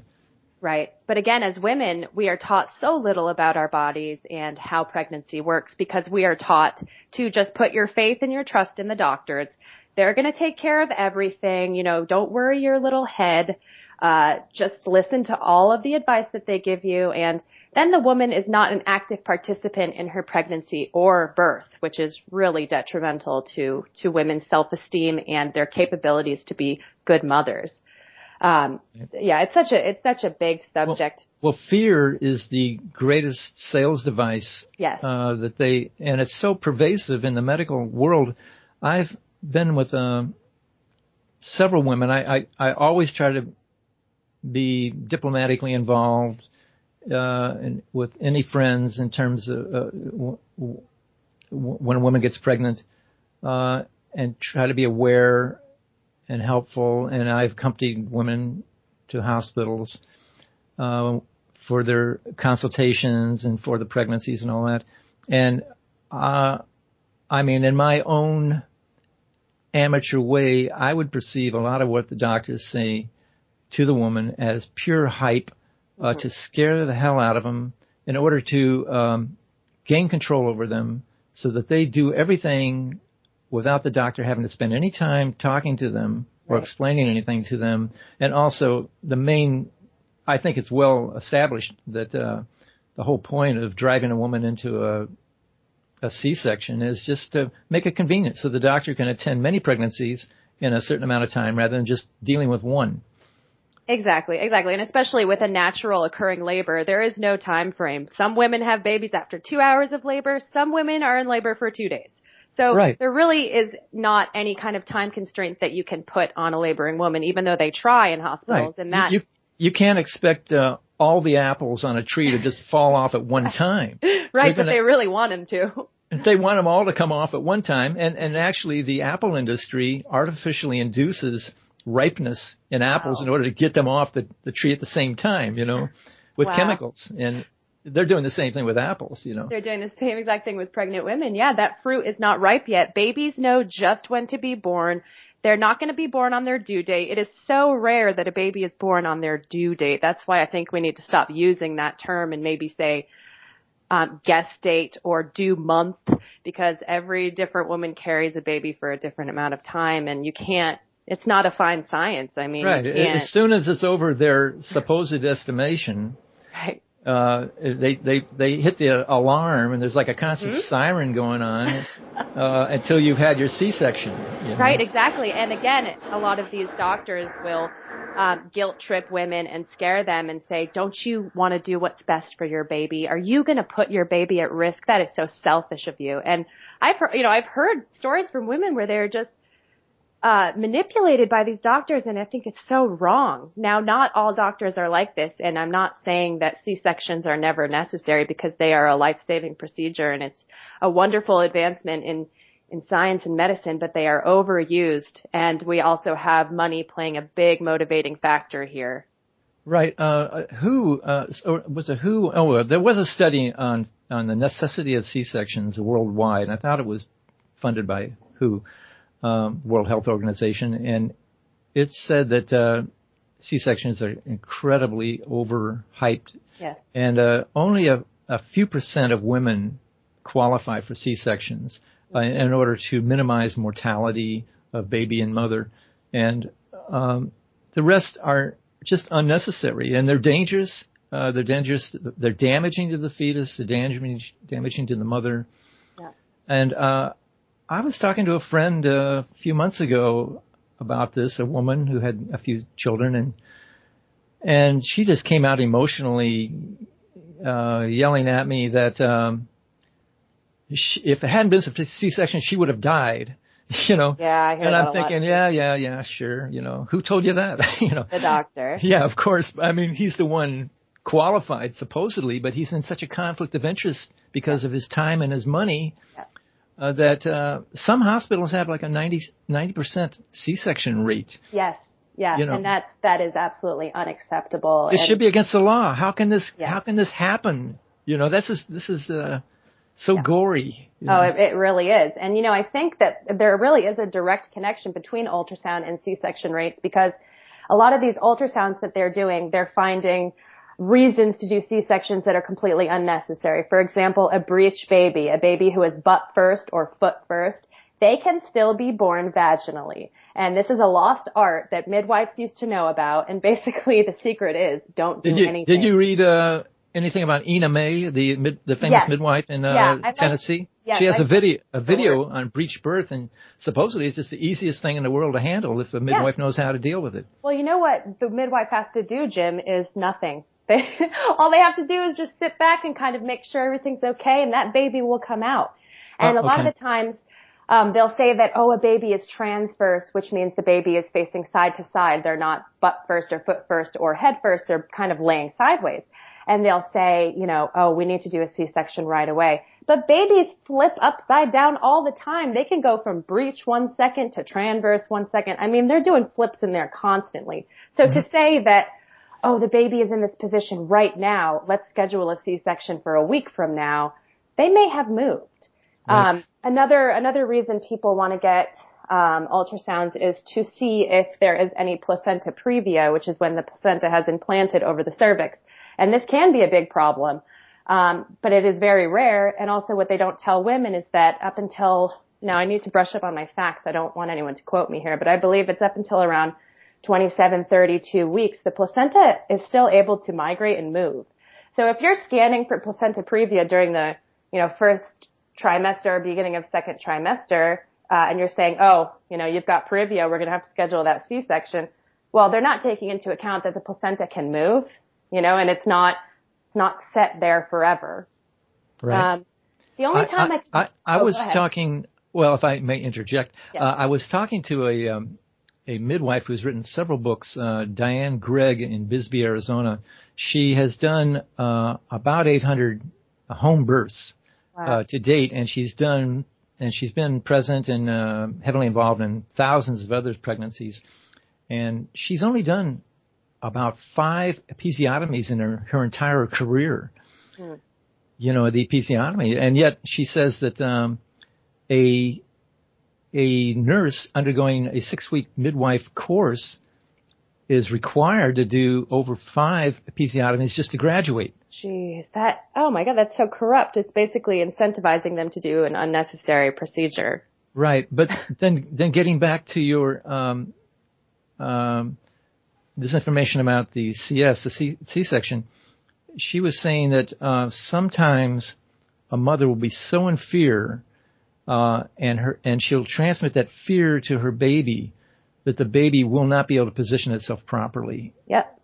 Right. But again, as women, we are taught so little about our bodies and how pregnancy works because we are taught to just put your faith and your trust in the doctors. They're going to take care of everything. You know, don't worry your little head. Just listen to all of the advice that they give you. And then the woman is not an active participant in her pregnancy or birth, which is really detrimental to women's self-esteem and their capabilities to be good mothers. Yeah, it's such a big subject. Well, fear is the greatest sales device. Yes. And it's so pervasive in the medical world. I've been with several women. I always try to be diplomatically involved with any friends in terms of when a woman gets pregnant, and try to be aware and helpful. And I've accompanied women to hospitals for their consultations and for the pregnancies and all that. And I mean, in my own amateur way, I would perceive a lot of what the doctors say to the woman as pure hype to scare the hell out of them in order to gain control over them so that they do everything without the doctor having to spend any time talking to them or explaining anything to them. And also I think it's well established that the whole point of driving a woman into a C-section is just to make it convenient so the doctor can attend many pregnancies in a certain amount of time rather than just dealing with one. Exactly. And especially with a natural occurring labor, there is no time frame. Some women have babies after 2 hours of labor. Some women are in labor for 2 days. So there really is not any kind of time constraint that you can put on a laboring woman, even though they try in hospitals. Right. And that you can't expect all the apples on a tree to just fall off at one time. Right, but they really want them to. They want them all to come off at one time. And actually the apple industry artificially induces ripeness in apples in order to get them off the tree at the same time, with chemicals. And they're doing the same thing with apples, They're doing the same exact thing with pregnant women. Yeah, that fruit is not ripe yet. Babies know just when to be born. They're not going to be born on their due date. It is so rare that a baby is born on their due date. That's why I think we need to stop using that term and maybe say gestate or due month, because every different woman carries a baby for a different amount of time, and it's not a fine science. I mean, as soon as it's over their supposed estimation, they hit the alarm, and there's like a constant siren going on until you've had your C-section. Right, exactly. And again, a lot of these doctors will guilt trip women and scare them and say, "Don't you want to do what's best for your baby? Are you going to put your baby at risk? That is so selfish of you." And I've heard stories from women where they're just manipulated by these doctors, and I think it's so wrong. Now, not all doctors are like this, and I'm not saying that C-sections are never necessary, because they are a life-saving procedure, and it's a wonderful advancement in science and medicine, but they are overused, and we also have money playing a big motivating factor here. Right. There was a study on the necessity of C-sections worldwide, and I thought it was funded by WHO. World Health Organization, and it said that C-sections are incredibly overhyped. Yes. And only a few % of women qualify for C-sections in order to minimize mortality of baby and mother. And the rest are just unnecessary, and they're dangerous. They're damaging to the fetus. They're damaging to the mother. Yeah. And I was talking to a friend a few months ago about this, a woman who had a few children, and she just came out emotionally yelling at me that if it hadn't been for C-section, she would have died. Yeah, I hear and that I'm a thinking, lot too. yeah, sure. Who told you that? The doctor. Yeah, of course. I mean, he's the one qualified supposedly, but he's in such a conflict of interest because of his time and his money that some hospitals have like a 90% C-section rate. Yes. Yeah, and that is absolutely unacceptable. This should be against the law. How can this happen? This is so gory. Oh, it really is. And I think that there really is a direct connection between ultrasound and C-section rates, because a lot of these ultrasounds that they're doing, they're finding reasons to do C-sections that are completely unnecessary. For example, a breech baby, a baby who is butt first or foot first, they can still be born vaginally. And this is a lost art that midwives used to know about. And basically the secret is don't do anything. Did you read anything about Ina May, the famous midwife in Tennessee? She has a video on breech birth, and supposedly it's just the easiest thing in the world to handle if a midwife knows how to deal with it. Well, you know what the midwife has to do, Jim, is nothing. All they have to do is just sit back and kind of make sure everything's okay, and that baby will come out. And a lot of the times, they'll say that, a baby is transverse, which means the baby is facing side to side. They're not butt first or foot first or head first. They're kind of laying sideways. And they'll say, we need to do a C-section right away. But babies flip upside down all the time. They can go from breech 1 second to transverse 1 second. I mean, they're doing flips in there constantly. So to say that, the baby is in this position right now, let's schedule a C-section for a week from now, they may have moved. Right. Another reason people want to get ultrasounds is to see if there is any placenta previa, which is when the placenta has implanted over the cervix. And this can be a big problem, but it is very rare. And also what they don't tell women is that up until, now I need to brush up on my facts, I don't want anyone to quote me here, but I believe it's up until around 27, 32 weeks, the placenta is still able to migrate and move. So if you're scanning for placenta previa during the, first trimester or beginning of second trimester, and you're saying, you've got previa, we're going to have to schedule that C-section. Well, they're not taking into account that the placenta can move, and it's not set there forever. Right. The only time I was talking, well, if I may interject, I was talking to a midwife who's written several books, Diane Gregg in Bisbee, Arizona. She has done about 800 home births to date, and she's been present and heavily involved in thousands of other pregnancies. And she's only done about 5 episiotomies in her entire career. The episiotomy, and yet she says that a nurse undergoing a 6-week midwife course is required to do over 5 episiotomies just to graduate. Jeez, oh my God, that's so corrupt. It's basically incentivizing them to do an unnecessary procedure. Right, but then getting back to your this information about the C-section, she was saying that sometimes a mother will be so in fear, and she'll transmit that fear to her baby that the baby will not be able to position itself properly. Yep.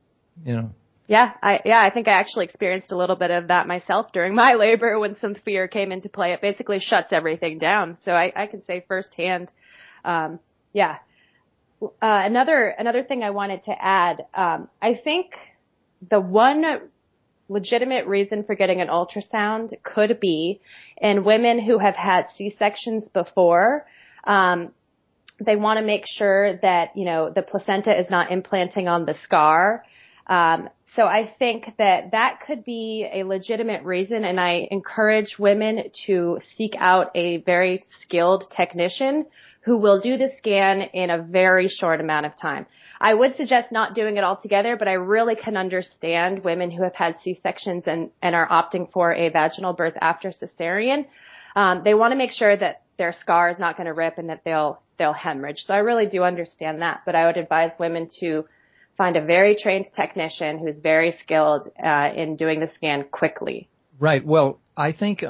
Yeah, I think I actually experienced a little bit of that myself during my labor when some fear came into play. It basically shuts everything down. So I can say firsthand, Another thing I wanted to add, I think the one legitimate reason for getting an ultrasound could be in women who have had C-sections before. They want to make sure that, the placenta is not implanting on the scar. So I think that could be a legitimate reason, and I encourage women to seek out a very skilled technician who will do the scan in a very short amount of time. I would suggest not doing it altogether, but I really can understand women who have had C-sections and are opting for a vaginal birth after cesarean. They want to make sure that their scar is not going to rip and that they'll hemorrhage. So I really do understand that, but I would advise women to find a very trained technician who's very skilled in doing the scan quickly. Right. Well, I think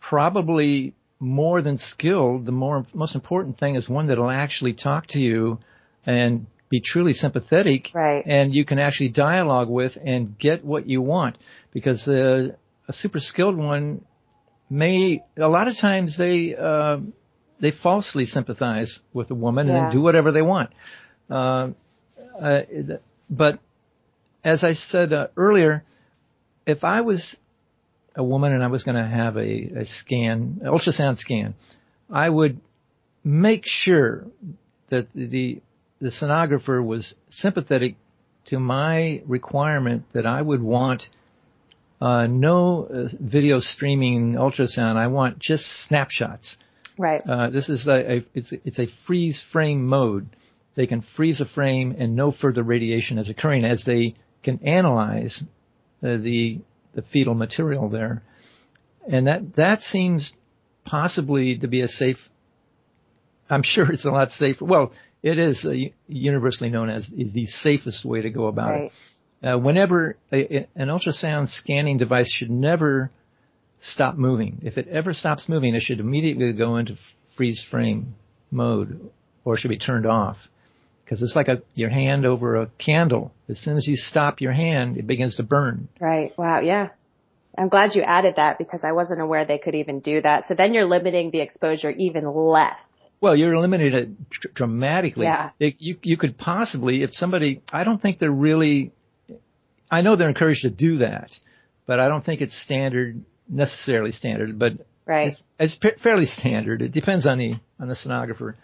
probably more than skilled, the most important thing is one that will actually talk to you and be truly sympathetic, right, and you can actually dialogue with and get what you want. Because a super skilled one a lot of times they falsely sympathize with a woman and Yeah. then do whatever they want. But as I said earlier, if I was a woman and I was going to have a scan, an ultrasound scan, I would make sure that the sonographer was sympathetic to my requirement that I would want no video streaming ultrasound. I want just snapshots. Right. This is it's a freeze frame mode. They can freeze a frame and no further radiation is occurring as they can analyze the fetal material there. And that seems possibly to be a safe, I'm sure it's a lot safer. Well, it is universally known as the safest way to go about it. Whenever an ultrasound scanning device should never stop moving. If it ever stops moving, it should immediately go into freeze frame mode or should be turned off. Because it's like your hand over a candle. As soon as you stop your hand, it begins to burn. Right. Wow. Yeah. I'm glad you added that because I wasn't aware they could even do that. So then you're limiting the exposure even less. Well, you're limiting it dramatically. Yeah. You could possibly, if somebody, I don't think they're really, I know they're encouraged to do that, but I don't think it's necessarily standard, but right. It's fairly standard. It depends on the sonographer.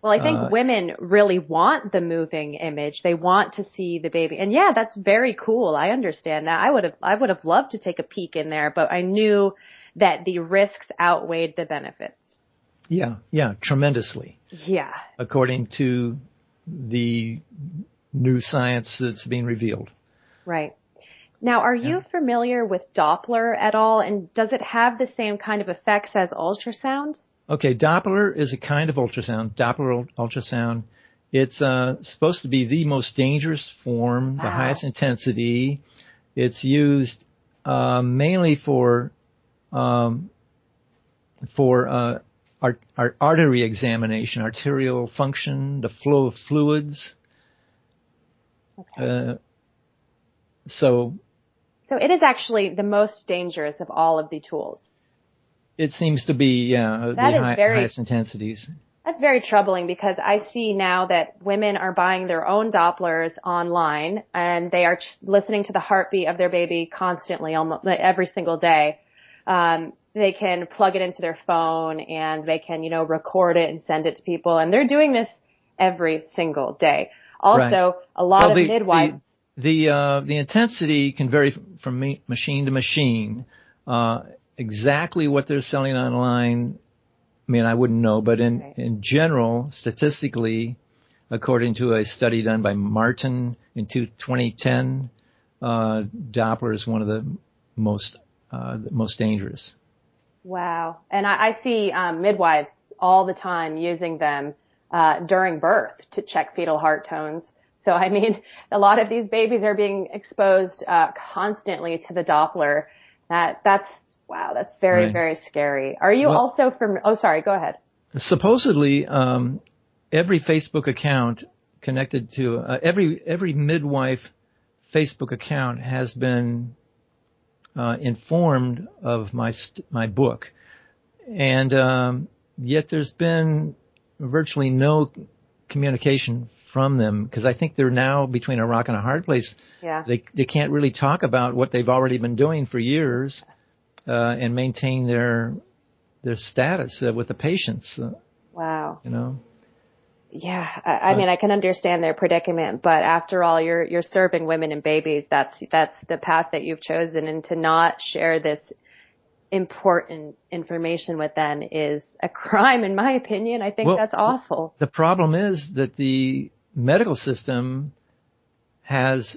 Well, I think women really want the moving image. They want to see the baby. And yeah, that's very cool. I understand that. I would have loved to take a peek in there, but I knew that the risks outweighed the benefits. Yeah, tremendously. Yeah. According to the new science that's being revealed. Right. Now, are you familiar with Doppler at all? And does it have the same kind of effects as ultrasound? Okay, Doppler is a kind of ultrasound, Doppler ultrasound. It's supposed to be the most dangerous form, the highest intensity. It's used mainly for artery examination, arterial function, the flow of fluids. Okay. So it is actually the most dangerous of all of the tools. It seems to be, the highest intensities. That's very troubling because I see now that women are buying their own Dopplers online and they are listening to the heartbeat of their baby constantly, almost every single day. They can plug it into their phone and they can, record it and send it to people. And they're doing this every single day. Also, a lot of midwives. The intensity can vary from machine to machine. Exactly what they're selling online, I mean, I wouldn't know, but in general, statistically, according to a study done by Martin in 2010, Doppler is one of the most dangerous. Wow. And I see midwives all the time using them during birth to check fetal heart tones. So, I mean, a lot of these babies are being exposed constantly to the Doppler. That's very, very scary. Are you also from, sorry, go ahead. Supposedly, every Facebook account connected to, every midwife Facebook account has been informed of my book. And yet there's been virtually no communication from them because I think they're now between a rock and a hard place. Yeah. They can't really talk about what they've already been doing for years and maintain their status with the patients. Wow. Yeah, I mean, I can understand their predicament, but after all, you're serving women and babies. That's the path that you've chosen, and to not share this important information with them is a crime, in my opinion. I think that's awful. The problem is that the medical system has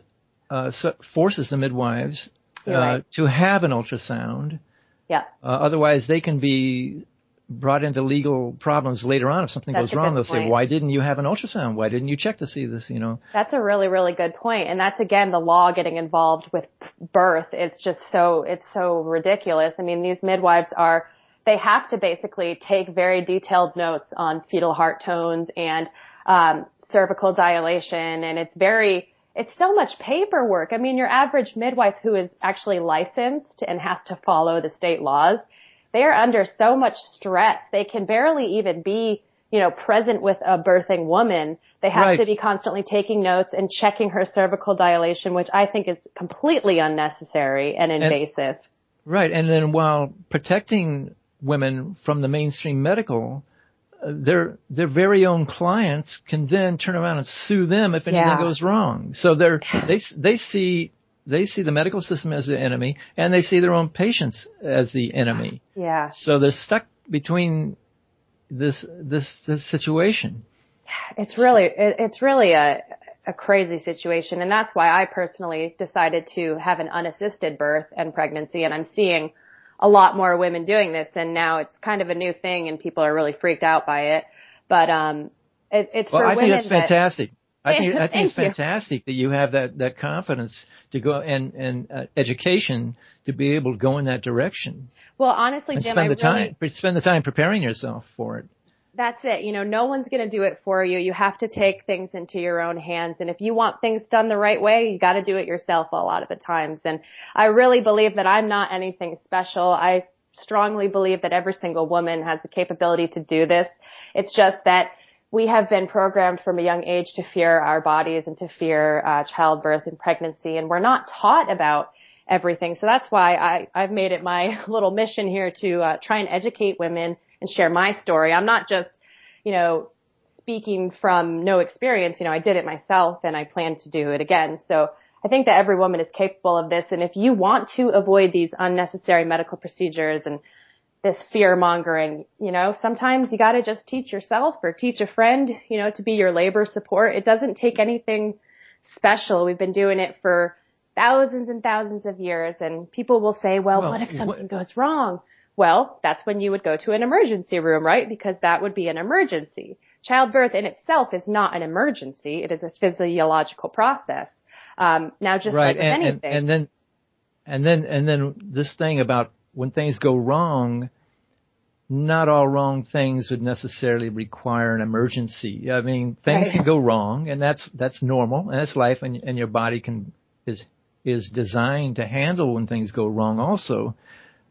forces the midwives to have an ultrasound. Yeah. Otherwise, they can be brought into legal problems later on if something goes wrong. They'll say, "Why didn't you have an ultrasound? Why didn't you check to see this?" That's a really, really good point, and that's again the law getting involved with birth. It's just it's so ridiculous. I mean, these midwives they have to basically take very detailed notes on fetal heart tones and cervical dilation, and it's so much paperwork. I mean, your average midwife who is actually licensed and has to follow the state laws, they are under so much stress. They can barely even be, present with a birthing woman. They have to be constantly taking notes and checking her cervical dilation, which I think is completely unnecessary and invasive. And then while protecting women from the mainstream medical, their very own clients can then turn around and sue them if anything goes wrong. So they see the medical system as the enemy, and they see their own patients as the enemy. Yeah. So they're stuck between this situation. It's really a crazy situation, and that's why I personally decided to have an unassisted birth and pregnancy, and I'm seeing a lot more women doing this, and now it's kind of a new thing, and people are really freaked out by it. But it's for women. I think that's fantastic. I think it's fantastic that you have that confidence to go and education to be able to go in that direction. Well, honestly, Jim, spend the time preparing yourself for it. That's it. No one's going to do it for you. You have to take things into your own hands. And if you want things done the right way, you got to do it yourself a lot of the times. And I really believe that I'm not anything special. I strongly believe that every single woman has the capability to do this. It's just that we have been programmed from a young age to fear our bodies and to fear childbirth and pregnancy. And we're not taught about everything. So that's why I've made it my little mission here to try and educate women and share my story. I'm not just, speaking from no experience. I did it myself and I plan to do it again. So I think that every woman is capable of this. And if you want to avoid these unnecessary medical procedures and this fear mongering, sometimes you got to just teach yourself or teach a friend, to be your labor support. It doesn't take anything special. We've been doing it for thousands and thousands of years. And people will say, well, what if something goes wrong? Well, that's when you would go to an emergency room, right? Because that would be an emergency. Childbirth in itself is not an emergency. It is a physiological process. Now, just like with anything. And then this thing about when things go wrong, not all wrong things would necessarily require an emergency. I mean, things can go wrong, and that's normal, and that's life, and your body is designed to handle when things go wrong also.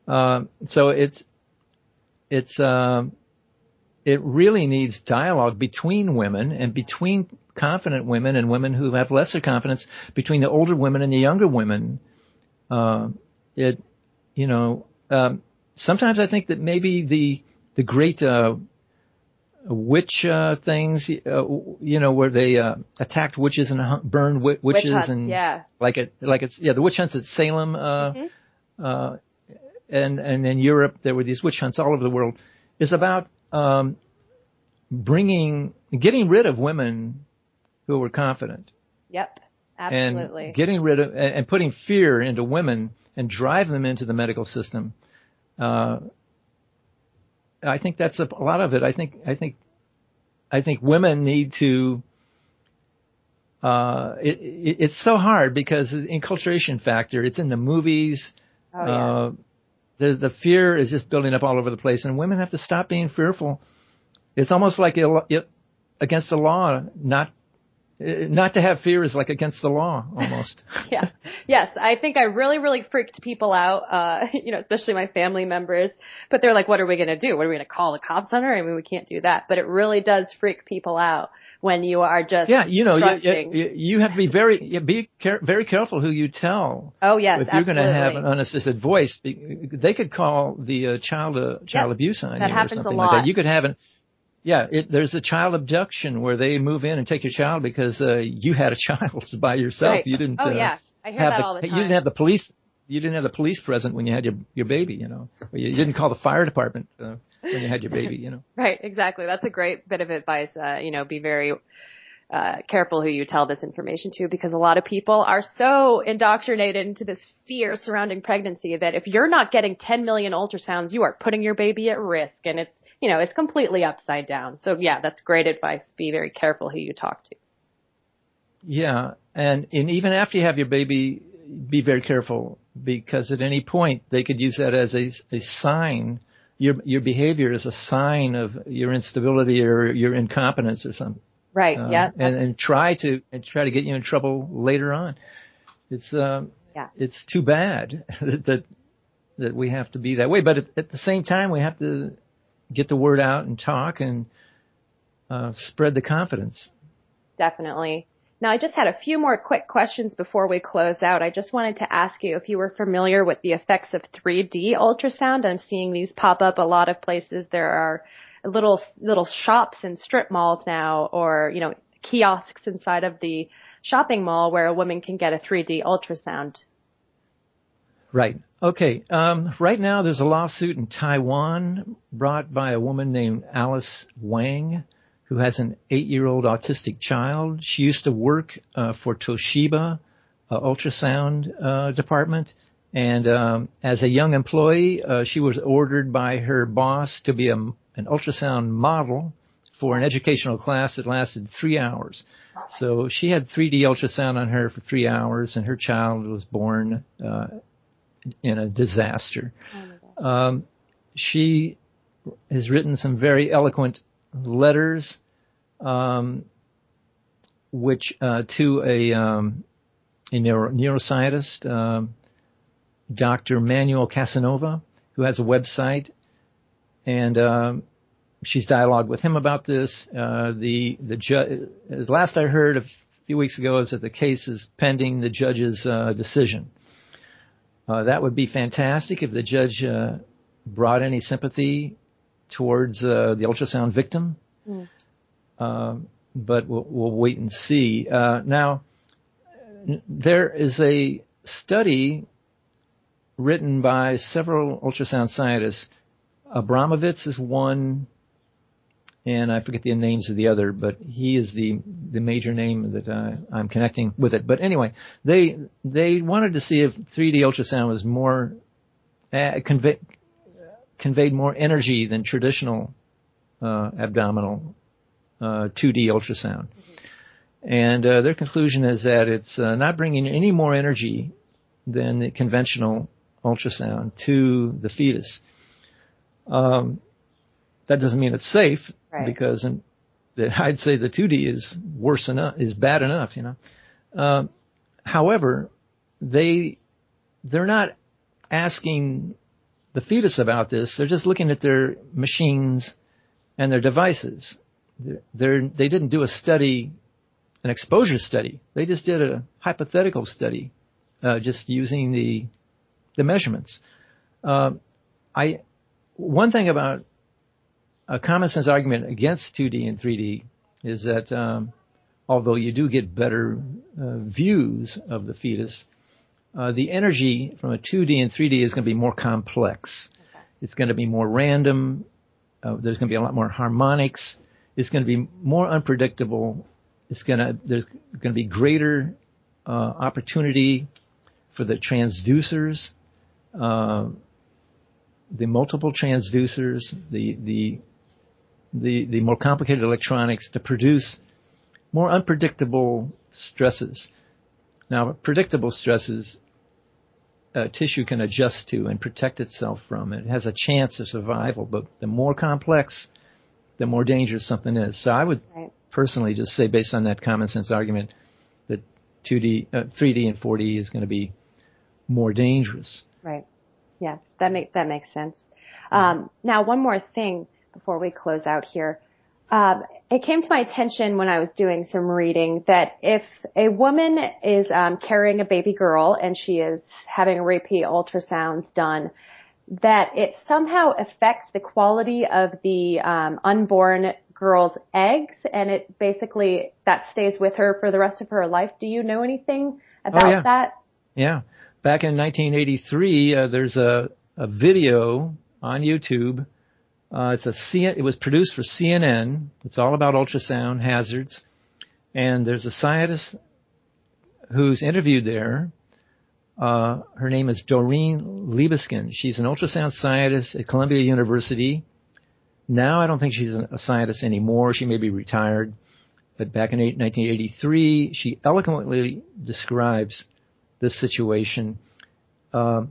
So it really needs dialogue between women and between confident women and women who have lesser confidence, between the older women and the younger women. Sometimes I think that maybe the great witch things, where they attacked witches and burned witches and the witch hunts at Salem. And in Europe, there were these witch hunts all over the world, is about getting rid of women who were confident. Yep, absolutely. And getting rid of and putting fear into women and drive them into the medical system. I think that's a lot of it. I think women need to. It's so hard because the inculturation factor. It's in the movies. Oh, yeah. The fear is just building up all over the place, and women have to stop being fearful. It's almost like against the law. Not to have fear is like against the law, almost. Yeah. Yes, I think I really, really freaked people out, especially my family members. But they're like, what are we going to do? What are we going to call the cops on her? I mean, we can't do that. But it really does freak people out when you are just trusting. You have to be very careful who you tell. Oh, yes, if you're going to have an unassisted voice, they could call the child abuse on you or something like that. You could have there's a child abduction where they move in and take your child because you had a child by yourself. Right. You didn't. I hear that all the time. You didn't have the police. You didn't have the police present when you had your baby. You didn't call the fire department when you had your baby. Right. Exactly. That's a great bit of advice. Be very careful who you tell this information to, because a lot of people are so indoctrinated into this fear surrounding pregnancy that if you're not getting 10 million ultrasounds, you are putting your baby at risk, and it's completely upside down. So yeah, that's great advice. Be very careful who you talk to. Yeah. And even after you have your baby, be very careful, because at any point they could use that as a sign. Your behavior is a sign of your instability or your incompetence or something. Right. Yeah. And try to get you in trouble later on. It's too bad that that we have to be that way. But at the same time, we have to get the word out and talk and spread the confidence. Definitely. Now, I just had a few more quick questions before we close out. I just wanted to ask you if you were familiar with the effects of 3D ultrasound. I'm seeing these pop up a lot of places. There are little shops in strip malls now, or, you know, kiosks inside of the shopping mall where a woman can get a 3D ultrasound. Right. Okay. Right now, there's a lawsuit in Taiwan brought by a woman named Alice Wang, who has an 8-year-old autistic child. She used to work for Toshiba ultrasound department. And as a young employee, she was ordered by her boss to be an ultrasound model for an educational class that lasted 3 hours. So she had 3D ultrasound on her for 3 hours, and her child was born in a disaster. She has written some very eloquent letters, which to a neuroscientist, Dr. Manuel Casanova, who has a website, and she's dialogued with him about this. The last I heard a few weeks ago is that the case is pending the judge's decision. That would be fantastic if the judge brought any sympathy towards the ultrasound victim. But we'll wait and see. Now, there is a study written by several ultrasound scientists. Abramovitz is one, and I forget the names of the other, but he is the major name that I'm connecting with it. But anyway, they wanted to see if 3D ultrasound was more conveyed more energy than traditional abdominal 2D ultrasound. And their conclusion is that it's not bringing any more energy than the conventional ultrasound to the fetus. That doesn't mean it's safe, right? Because I'd say the 2D is worse enough, is bad enough, you know. However, they're not asking the fetus about this. They're just looking at their machines and their devices. They didn't do a study, an exposure study. They just did a hypothetical study, just using the measurements. One thing about a common sense argument against 2D and 3D is that although you do get better views of the fetus, the energy from a 2D and 3D is going to be more complex. Okay. It's going to be more random. There's going to be a lot more harmonics. It's going to be more unpredictable. There's going to be greater opportunity for the transducers, the multiple transducers, the more complicated electronics to produce more unpredictable stresses. Now, predictable stresses, tissue can adjust to and protect itself from. It has a chance of survival, but the more complex, the more dangerous something is. So I would personally just say, based on that common sense argument, that 3D and 4D is going to be more dangerous. Right. Yeah, that makes sense. Now, one more thing before we close out here. It came to my attention when I was doing some reading that if a woman is carrying a baby girl and she is having repeat ultrasounds done, that it somehow affects the quality of the unborn girl's eggs, and it basically that stays with her for the rest of her life. Do you know anything about that? Yeah. Back in 1983, there's a video on YouTube. It was produced for CNN. It's all about ultrasound hazards. And there's a scientist who's interviewed there. Her name is Doreen Libeskind. She's an ultrasound scientist at Columbia University. Now I don't think she's a scientist anymore. She may be retired. But back in 1983, she eloquently describes this situation. Tell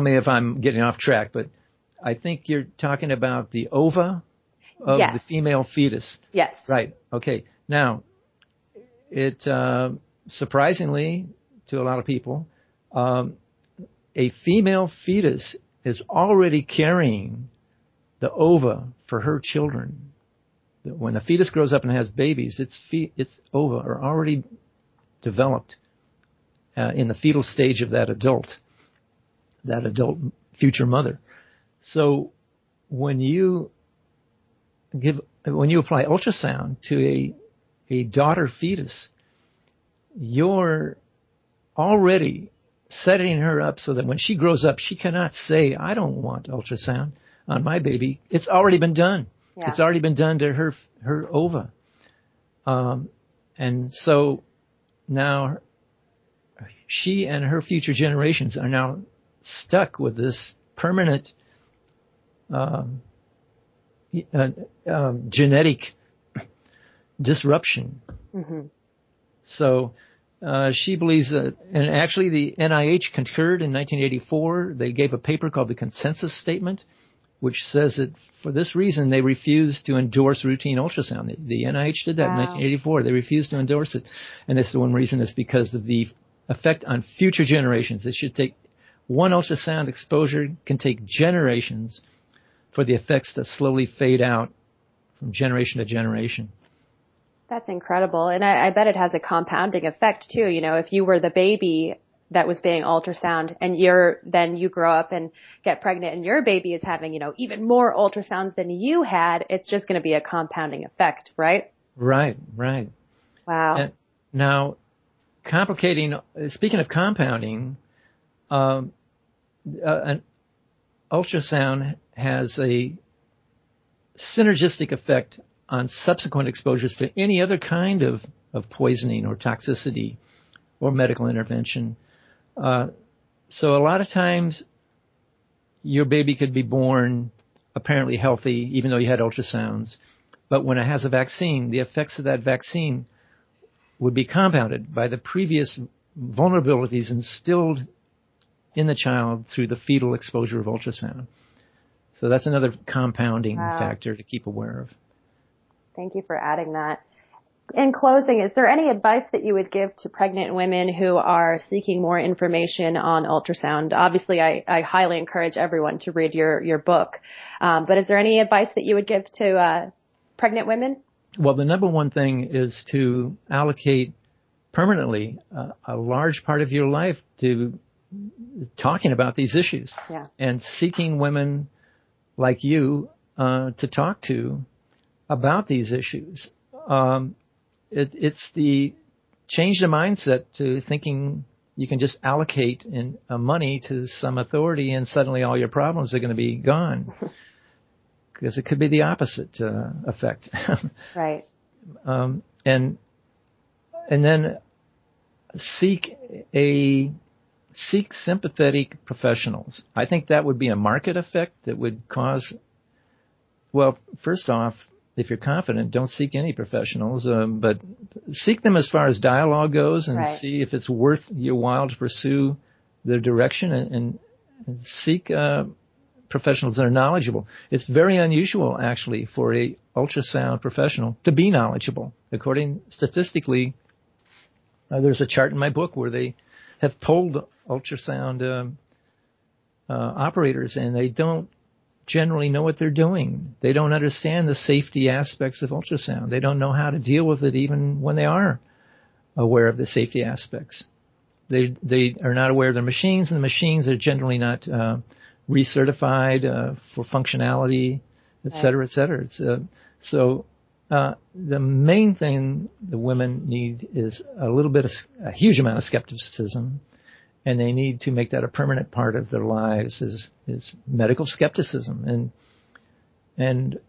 me if I'm getting off track, but I think you're talking about the ova of the female fetus. Yes. Right. Okay. Now, it surprisingly to a lot of people, A female fetus is already carrying the ova for her children. When a fetus grows up and has babies, its ova are already developed in the fetal stage of that adult future mother. So when you apply ultrasound to a daughter fetus, you're already setting her up so that when she grows up, she cannot say, I don't want ultrasound on my baby. It's already been done. Yeah. It's already been done to her ova. And so now she and her future generations are now stuck with this permanent genetic disruption. Mm-hmm. So she believes that, and actually the NIH concurred in 1984. They gave a paper called the Consensus Statement, which says that for this reason they refused to endorse routine ultrasound. The NIH did that in 1984. They refused to endorse it. And this one reason is because of the effect on future generations. It should take one ultrasound exposure can take generations for the effects to slowly fade out from generation to generation. That's incredible. And I bet it has a compounding effect too. You know, if you were the baby that was being ultrasound and then you grow up and get pregnant and your baby is having, you know, even more ultrasounds than you had, it's just going to be a compounding effect, right? Right. Wow. And now, speaking of compounding, an ultrasound has a synergistic effect on subsequent exposures to any other kind of poisoning or toxicity or medical intervention. So a lot of times your baby could be born apparently healthy, even though you had ultrasounds. But when it has a vaccine, the effects of that vaccine would be compounded by the previous vulnerabilities instilled in the child through the fetal exposure of ultrasound. So that's another compounding factor to keep aware of. Thank you for adding that. In closing, is there any advice that you would give to pregnant women who are seeking more information on ultrasound? Obviously, I highly encourage everyone to read your book. But is there any advice that you would give to pregnant women? Well, the number one thing is to allocate permanently a large part of your life to talking about these issues and seeking women like you to talk to about these issues. It's the change the mindset to thinking you can just allocate money to some authority and suddenly all your problems are going to be gone. Because it could be the opposite effect. Right. And then seek sympathetic professionals. I think that would be a market effect that would cause, well, first off, if you're confident, don't seek any professionals, but seek them as far as dialogue goes and see if it's worth your while to pursue their direction and seek professionals that are knowledgeable. It's very unusual, actually, for a ultrasound professional to be knowledgeable. Statistically, there's a chart in my book where they have polled ultrasound operators, and they don't generally know what they're doing. They don't understand the safety aspects of ultrasound. They don't know how to deal with it even when they are aware of the safety aspects. They are not aware of their machines, and the machines are generally not recertified for functionality, et cetera, et cetera. So the main thing the women need is a huge amount of skepticism, and they need to make that a permanent part of their lives is medical skepticism, and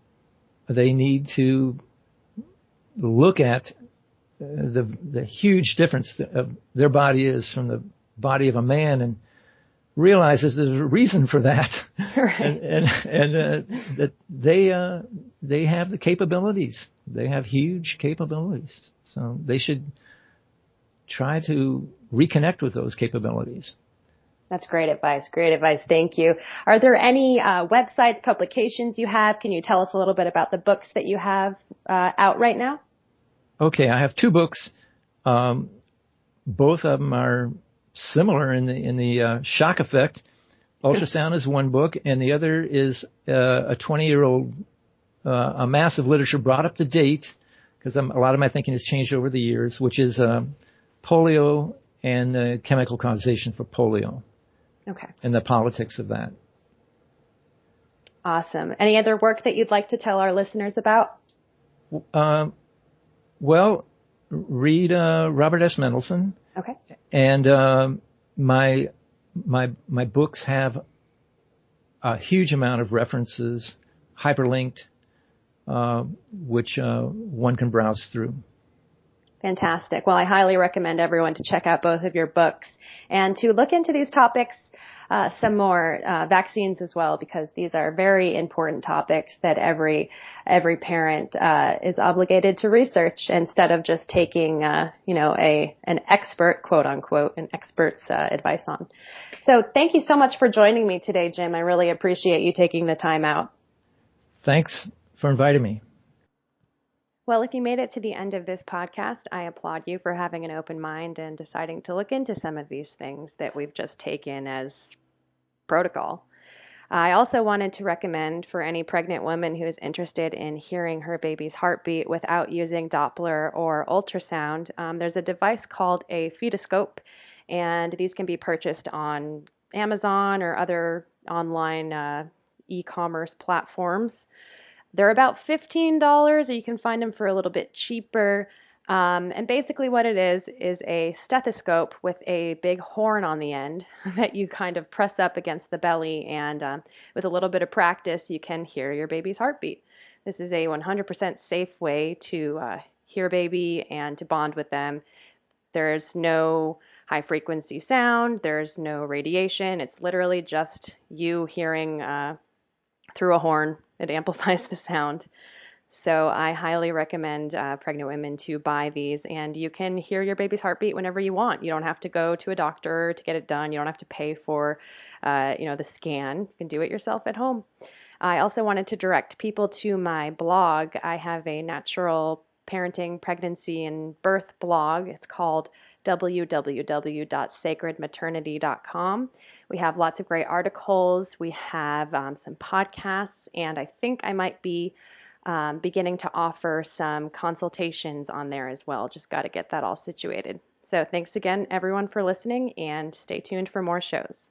they need to look at the huge difference of their body is from the body of a man, and realizes there's a reason for that, and that they have the capabilities. They have huge capabilities, so they should try to reconnect with those capabilities. That's great advice. Great advice. Thank you. Are there any websites, publications you have? Can you tell us a little bit about the books that you have out right now? Okay, I have 2 books. Both of them are similar in the shock effect. Ultrasound is one book, and the other is a 20-year-old, a massive literature brought up to date, because a lot of my thinking has changed over the years, which is polio and the chemical causation for polio. Okay. And the politics of that. Awesome. Any other work that you'd like to tell our listeners about? Well, read Robert S. Mendelsohn. Okay. And my books have a huge amount of references, hyperlinked, which one can browse through. Fantastic. Well, I highly recommend everyone to check out both of your books and to look into these topics some more, vaccines as well, because these are very important topics that every parent is obligated to research instead of just taking an expert, quote unquote, an expert's advice on. So thank you so much for joining me today, Jim. I really appreciate you taking the time out. Thanks for inviting me. Well, if you made it to the end of this podcast, I applaud you for having an open mind and deciding to look into some of these things that we've just taken as protocol. I also wanted to recommend for any pregnant woman who is interested in hearing her baby's heartbeat without using Doppler or ultrasound, there's a device called a fetoscope, and these can be purchased on Amazon or other online e-commerce platforms. They're about $15, or you can find them for a little bit cheaper. And basically what it is a stethoscope with a big horn on the end that you kind of press up against the belly. And with a little bit of practice, you can hear your baby's heartbeat. This is a 100% safe way to hear a baby and to bond with them. There's no high frequency sound. There's no radiation. It's literally just you hearing through a horn. It amplifies the sound. So I highly recommend pregnant women to buy these, and you can hear your baby's heartbeat whenever you want. You don't have to go to a doctor to get it done. You don't have to pay for, the scan. You can do it yourself at home. I also wanted to direct people to my blog. I have a natural parenting, pregnancy, and birth blog. It's called www.sacredmaternity.com. We have lots of great articles. We have some podcasts, and I think I might be beginning to offer some consultations on there as well. Just got to get that all situated. So thanks again, everyone, for listening, and stay tuned for more shows.